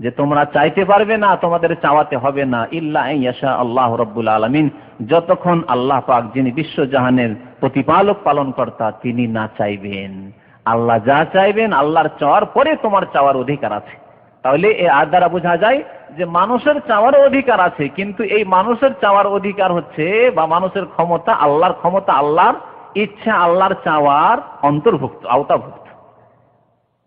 Speaker 1: যে তোমরা চাইতে পারবে না, তোমাদের চাওয়াতে হবে না, ইল্লা আইয়াশা আল্লাহু রাব্বুল আলামিন, যতক্ষণ আল্লাহ পাক যিনি বিশ্বজাহানের প্রতিপালক পালনকর্তা তিনি না চাইবেন। আল্লাহ যা চাইবেন, আল্লাহর চাওয়ার পরে তোমার চাওয়ার অধিকার আছে। তাহলে এই আয়াত দ্বারা বোঝা যায় যে মানুষের চাওয়ার অধিকার আছে, কিন্তু এই মানুষের চাওয়ার অধিকার হচ্ছে, বা মানুষের ক্ষমতা আল্লাহর ক্ষমতা, আল্লাহর ইচ্ছা আল্লাহর চাওয়ার অন্তর্ভুক্ত, আওতাভুক্ত।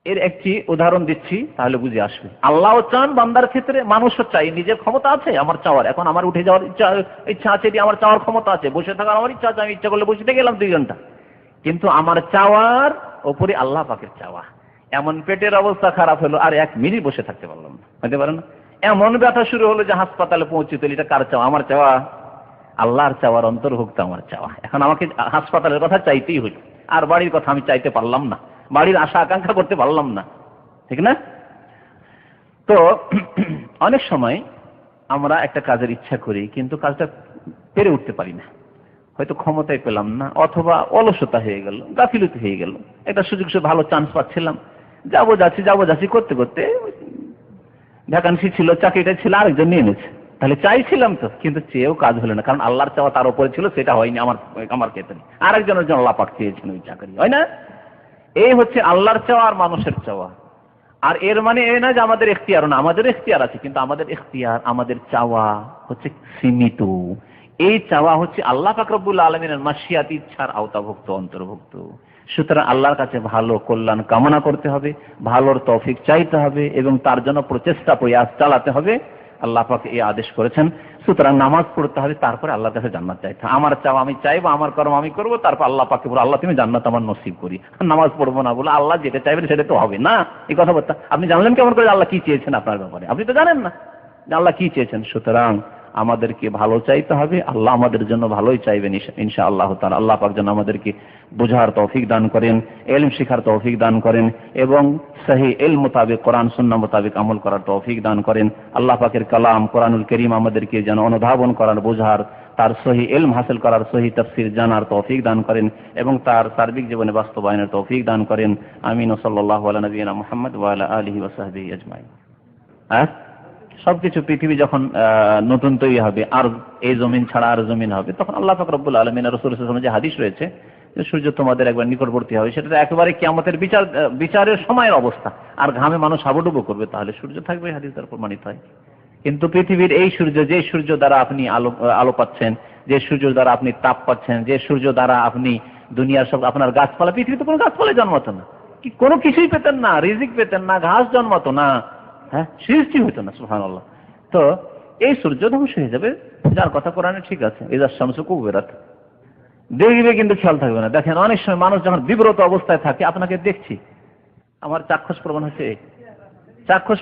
Speaker 1: এর একটি উদাহরণ দিচ্ছি, তাহলে বুঝে আসবে। আল্লাহ চান বান্দার ক্ষেত্রে, মানুষও চাই, নিজের ক্ষমতা আছে আমার চাওয়ার, এখন আমার উঠে যাওয়ার ইচ্ছা আছে, আমার চাওয়ার ক্ষমতা আছে, বসে থাকার আমার ইচ্ছা আছে, আমি ইচ্ছা করলে বসে থেকে গেলাম 2 ঘন্টা, কিন্তু আমার চাওয়ার ওপরে আল্লাহ পাকের চাওয়া। এমন পেটের অবস্থা খারাপ হলো, আর 1 মিনিট বসে থাকতে পারলাম না, হতে পারে না? এমন ব্যথা শুরু হলো যে হাসপাতালে পৌঁছে, তো এটা কার চাওয়া? আমার চাওয়া, আল্লাহর চাওয়ার অন্তর্ভুক্ত আমার চাওয়া। এখন আমাকে হাসপাতালের কথা চাইতেই হলো, আর বাড়ির কথা আমি চাইতে পারলাম না, বাড়ির আশা আকাঙ্ক্ষা করতে পারলাম না, ঠিক না? তো অনেক সময় আমরা একটা কাজের ইচ্ছা করি, কিন্তু কাজটা পেরে উঠতে পারি না, হয়তো ক্ষমতায় পেলাম না, অথবা অলসতা হয়ে গেল, গাফিলতি হয়ে গেল। একটা সুযোগ ভালো চান্স পাচ্ছিলাম, যাবো যাচ্ছি করতে করতে ভ্যাকান্সি ছিল, চাকরিটা ছিল, আরেকজন নিয়ে নিয়েছে। তাহলে চাইছিলাম তো, কিন্তু চেয়েও কাজ হলো না, কারণ আল্লাহর চাওয়া তার উপরে ছিল, সেটা হয়নি আমার ক্ষেত্রে। আরেকজনের জন্য আল্লাহ পাক চেয়েছেন ওই চাকরি, হয় না? এই হচ্ছে আল্লাহর চাওয়া আর মানুষের চাওয়া। আর এর মানে এই না যে আমাদের এখতিয়ার না, আমাদের এখতিয়ার আছে, কিন্তু আমাদের এখতিয়ার, আমাদের চাওয়া হচ্ছে সীমিত। এই চাওয়া হচ্ছে আল্লাহ পাক রব্বুল আলামিনের মাশিয়াত, ইচ্ছার আওতাভুক্ত, অন্তর্ভুক্ত। সুতরাং আল্লাহর কাছে ভালো কল্যাণ কামনা করতে হবে, ভালোর তৌফিক চাইতে হবে, এবং তার জন্য প্রচেষ্টা প্রয়াস চালাতে হবে। আল্লাহ পাক এই আদেশ করেছেন। সুতরাং নামাজ পড়তে হবে, তারপরে আল্লাহর কাছে জান্নাত চাইতে। আমার চাওয়া আমি চাইবো, আমার কর্ম আমি করবো, তারপর আল্লাহ পাককে বলবো আল্লাহ তুমি জান্নাত আমার নসিব করি। নামাজ পড়বো না বলে আল্লাহ যেটা চাইবেন সেটা তো হবে না। এই কথাবার্তা আপনি জানলেন কেমন করে আল্লাহ কি চেয়েছেন আপনার ব্যাপারে? আপনি তো জানেন না যে আল্লাহ কি চেয়েছেন। সুতরাং আমাদেরকে ভালো চাইতে হবে, আল্লাহ আমাদের জন্য ভালোই চাইবেন ইনশাআল্লাহ তাআলা। আল্লাহ পাক যেন আমাদেরকে বোঝার তৌফিক দান করেন, ইলম শিখার তৌফিক দান করেন, এবং সহি ইলম মোতাবেক, কোরআন সুন্নাহ মোতাবেক আমল করার তৌফিক দান করেন। আল্লাহ পাকের কালাম কোরআনুল কারীম আমাদেরকে যেন অনুধাবন করার, বোঝার, তার সহি ইলম হাসিল করার, সহি তাফসীর জানার তৌফিক দান করেন, এবং তার সার্বিক জীবনে বাস্তবায়নের তৌফিক দান করেন। আমিন। সাল্লাল্লাহু আলা নবিয়িনা মুহাম্মদ ওয়া আলা আলিহি ওয়া সাহবিহি আজমাইন। সবকিছু পৃথিবী যখন নতুন তৈরি হবে, আর এই জমিন ছাড়া আর জমিন হবে, তখন আল্লাহ পাক রব্বুল আলামিন আর রাসূল সাল্লাল্লাহু আলাইহি ওয়াসাল্লাম যে হাদিস রয়েছে যে সূর্য তোমাদের একবার নিকটবর্তী হবে, সেটা একেবারে কিয়ামতের বিচারের সময়ের অবস্থা, আর ঘামে মানুষ হাবুডুবু করবে, তাহলে সূর্য থাকবে, হাদিস দ্বারা প্রমাণিত হয়। কিন্তু পৃথিবীর এই সূর্য, যে সূর্য দ্বারা আপনি আলো পাচ্ছেন, যে সূর্য দ্বারা আপনি তাপ পাচ্ছেন, যে সূর্য দ্বারা আপনি দুনিয়ার সব আপনার গাছপালা, পৃথিবীতে কোনো গাছপালা জন্মাতো না, কি কোনো কিছুই পেতেন না, রিজিক পেতেন না, ঘাস জন্মাতো না, হ্যাঁ, সৃষ্টি হইতো না। সুবহানাল্লাহ। তো এই সূর্য ধ্বংস হয়ে যাবে, যার কথা কোরআনে ঠিক আছে, ইযা শামসু কুবিরাত, দেখবে কিন্তু খেয়াল থাকবে না। দেখেন অনেক সময় মানুষ যখন বিব্রত অবস্থায় থাকে, আপনাকে দেখছি, আমার চাক্ষুষ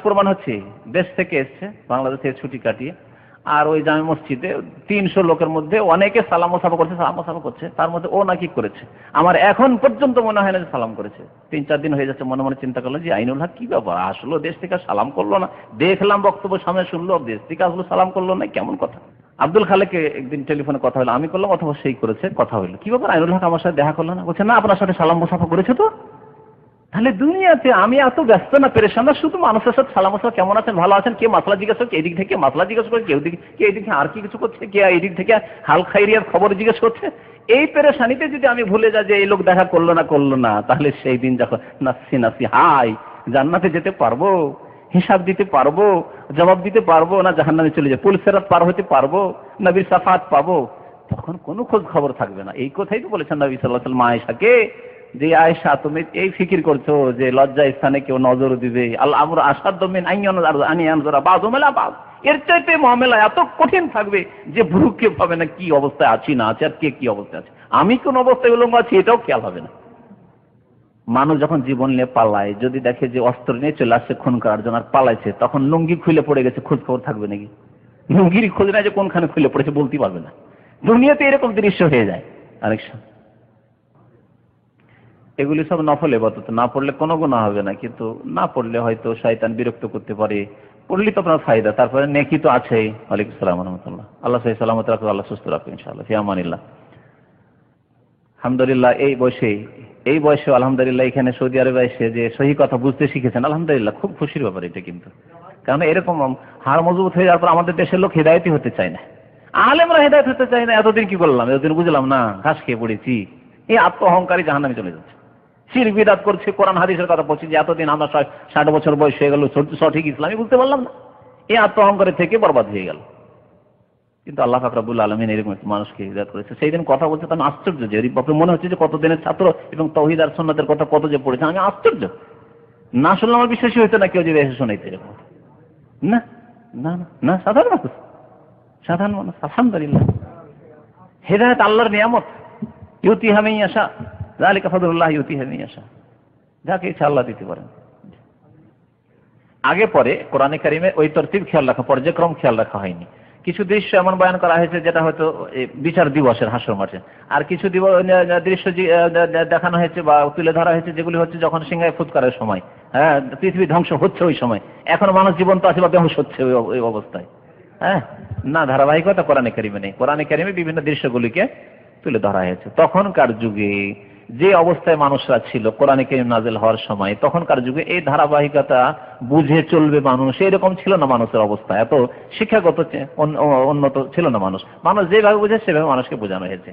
Speaker 1: প্রমাণ হচ্ছে দেশ থেকে এসছে, বাংলাদেশ থেকে ছুটি কাটিয়ে, আর ওই জামে মসজিদে 300 লোকের মধ্যে অনেকে সালাম মুসাফা করছে, তার মধ্যে ও নাকি করেছে। আমার এখন পর্যন্ত মনে হয় না যে সালাম করেছে। 3-4 দিন হয়ে যাচ্ছে, মনে মনে চিন্তা করলাম যে আইনুল হক কি ব্যাপার, আসলো দেশ থেকে সালাম করলো না, দেখলাম বক্তব্য সামনে শুনলো, দেশ থেকে আসলো সালাম করলো না, কেমন কথা। আব্দুল খালেক একদিন টেলিফোনে কথা হলো, আমি করলাম অথবা সেই করেছে, কথা হলো, কি ব্যাপার আইনুল হক আমার সাথে দেখা করলো না? বলছে না, আপনার সাথে সালাম মুসাফা করেছে। তো তাহলে দুনিয়াতে আমি এত ব্যস্ত না, পেরেশান না, শুধু মানুষের সাথে সালাম মুসাফা, কেমন আছেন, ভালো আছেন, কে মাসলা জিজ্ঞেস করছে, এদিক থেকে মাসলা জিজ্ঞেস করছে, কে এদিক থেকে আর কি কিছু করছে, কে এদিক থেকে হাল খাইরিয়ার খবর জিজ্ঞেস করছে। এই পেরেশানিতে যদি আমি ভুলে যাই যে এই লোক দেখা করলো না, তাহলে সেই দিন যখন নাসি হাই জান্নাতে যেতে পারবো, হিসাব দিতে পারবো, জবাব দিতে পারবো, না জাহান্নামে চলে যাবো, পুলসিরাত পার হতে পারবো, নবীর শাফাত পাবো, তখন কোনো খোঁজ খবর থাকবে না। এই কথাই তো বলেছেন নবী সাল্লাল্লাহু আলাইহি ওয়াসাল্লাম আয়েশাকে, যে আয়েশা তুমি এই ফিকির করছো যে লজ্জা স্থানে কেউ নজর দিবে, আল আমরু আসাদ্দু মিন আন ইয়ানজুরা বাযুহুম ইলা বায, এর চাইতে মামলা এত কঠিন থাকবে যে ভ্রুক্ষেপ হবে না কি অবস্থায় আছি না আছে, আর কে কি অবস্থায় আছে, আমি কোন অবস্থায় উলঙ্গ আছি এটাও খেয়াল হবে না। মানুষ যখন জীবন নিয়ে পালায়, যদি দেখে যে অস্ত্র নিয়ে চলে আসছে খুন করার জন্য আর পালাইছে, তখন লুঙ্গি খুলে পড়ে গেছে, খোঁজ খবর থাকবে নাকি? লুঙ্গির খোঁজ নাই যে কোনখানে খুলে পড়েছে বলতে পারবে না। দুনিয়াতে এরকম দৃশ্য হয়ে যায় অনেক সময়। এগুলি সব নফল ইবাদত, না পড়লে কোনো গুনাহ হবে না, কিন্তু না পড়লে হয়তো শয়তান বিরক্ত করতে পারে, পড়লে তো আপনার ফায়দা। তারপরে নেকি তো আছেই। ওয়ালাইকুম আসসালাম ওয়া রাহমাতুল্লাহ। আল্লাহ সহি সালামত রাখুন, আল্লাহ সুস্থ রাখুন ইনশাআল্লাহ, ফি আমানিল্লাহ। আলহামদুলিল্লাহ এই বয়সে আলহামদুলিল্লাহ এখানে সৌদি আরবে এসে যে সহি কথা বুঝতে শিখেছেন, আলহামদুলিল্লাহ খুব খুশির ব্যাপার এটা। কিন্তু কারণ এরকম হাড় মজবুত হয়ে যাওয়ার পর আমাদের দেশের লোক হেদায়েতই হতে চায় না, আলেমরা হেদায়েত হতে চায় না। এতদিন কি করলাম, এতদিন বুঝলাম না, ঘাস খেয়ে পড়েছি। এই আত্ম অহংকারী জাহান্নামে চলে যাচ্ছে, শিরক বিদআত করছে, কোরআন হাদিসের কথা বলছি যে এতদিন আমরা 60 বছর বয়স হয়ে গেল, সঠিক ইসলামই বুঝতে পারলাম না। এই আত্ম অহংকারের থেকে বরবাদ হয়ে গেল। কিন্তু আল্লাহ পাক রব্বুল আলামিন এরকম একটা মানুষকে হিদায়াত করেছে। সেই দিন কথা বলতে আমি আশ্চর্য, যে বাপরে মনে হচ্ছে যে কতদিনের ছাত্র এবং তাওহীদ আর সুন্নাতের কথা কত যে পড়েছে, আমি আশ্চর্য। না শুনলে আমার বিশ্বাসই হইতো না কেউ যদি এসে শোনাইতে এরকম। না না না, সাধারণ মানুষ আলহামদুলিল্লাহ। হেদায়েত আল্লাহর নিয়ামত, ইউতিহা মান ইয়াশা, যালিকা ফাদলুল্লাহ ইউতিহা মান ইয়াশা, যাকে ইচ্ছা আল্লাহ দিতে পারেন। আগে পরে কোরআনে কারিমে ওই তরতিব খেয়াল রাখা, পর্যায়ক্রম খেয়াল রাখা হয়নি। কিছু দৃশ্য এমন বয়ান করা হয়েছে যেটা হয়তো বিচার দিবসের হাসর মাঠে, আর কিছু দৃশ্য দেখানো হয়েছে বা তুলে ধরা হয়েছে যেগুলি হচ্ছে যখন সিংহায় ফুৎকারের সময়, হ্যাঁ, পৃথিবী ধ্বংস হচ্ছে ওই সময়, এখন মানুষ জীবন্ত আছে বা বেহুশ হচ্ছে ওই অবস্থায়। হ্যাঁ, না, ধারাবাহিকতা কোরআনে কারিমে নেই। কোরআনে কারিমে বিভিন্ন দৃশ্যগুলিকে তুলে ধরা হয়েছে। তখনকার যুগে যে অবস্থায় মানুষরা ছিল কোরআনে কারীম নাযিল হওয়ার সময়, তখনকার যুগে এই ধারাবাহিকতা বুঝে চলবে মানুষ, এরকম ছিল না মানুষের অবস্থা। এত শিক্ষাগত উন্নত ছিল না মানুষ। মানুষ যেভাবে বুঝে সেভাবে মানুষকে বোঝানো হয়েছে।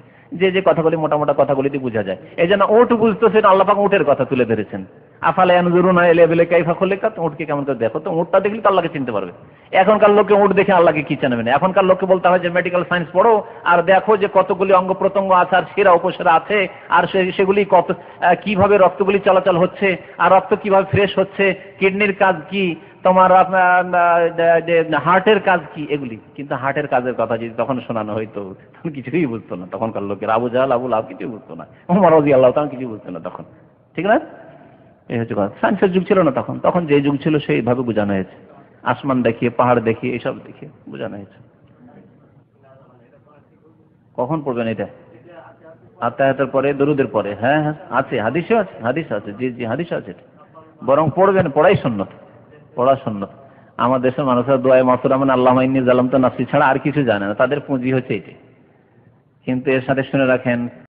Speaker 1: যে কথাগুলি মোটা কথাগুলিতে বোঝা যায়। এই জন্য উট বুঝতেছেন, আল্লাহ পাক উটের কথা তুলে ধরেছেন। আফালা ইয়ানজুরুনা ইলা ইবিলি কাইফা খুলিকাত, উটকে কেমন করে দেখো, তো উটটা দেখলে তো আল্লাহকে চিনতে পারবে। এখনকার লোককে উট দেখে আল্লাহকে কি চিনবে না। এখনকার লোককে বলতে হয় যে মেডিকেল সায়েন্স পড়ো আর দেখো যে কতগুলি অঙ্গ প্রত্যঙ্গ আছে আর শিরা উপশিরা আছে, আর সেগুলি কত কিভাবে রক্তগুলি চলাচল হচ্ছে, আর রক্ত কিভাবে ফ্রেশ হচ্ছে, কিডনির কাজ কি, তোমার হার্টের কাজ কি, এগুলি। কিন্তু হার্টের কাজের কথা যদি তখন শোনানো হয়তো তখন কিছুই বুঝতো না। তখনকার লোকের আবু জাহল আবু লাহাব কিছুই বুঝতো না, ওমর রাদিয়াল্লাহু তাআলা কিছুই বুঝতো না তখন। ঠিক না? এই হচ্ছে কথা। সায়েন্সের যুগ ছিল না তখন। তখন যে যুগ ছিল সেইভাবে বোঝানো হয়েছে, আসমান দেখিয়ে, পাহাড় দেখিয়ে, এইসব দেখিয়ে বোঝানো হয়েছে। কখন পড়বেন এটা? আত্মায়াতের পরে, দরুদের পরে। হ্যাঁ হ্যাঁ, আছে, হাদিসে আছে, হাদিস আছে, জি জি, হাদিস আছে। বরং পড়বেন, পড়াই সুন্নত, পড়া সুন্নত। আমার দেশের মানুষরা দোয়ায়ে মাসুরা মানে আল্লাহুম্মা ইন্নী যালামতু নাফসি ছাড়া আর কিছু জানে না, তাদের পুঁজি হচ্ছে এটি। কিন্তু এর সাথে শুনে রাখেন,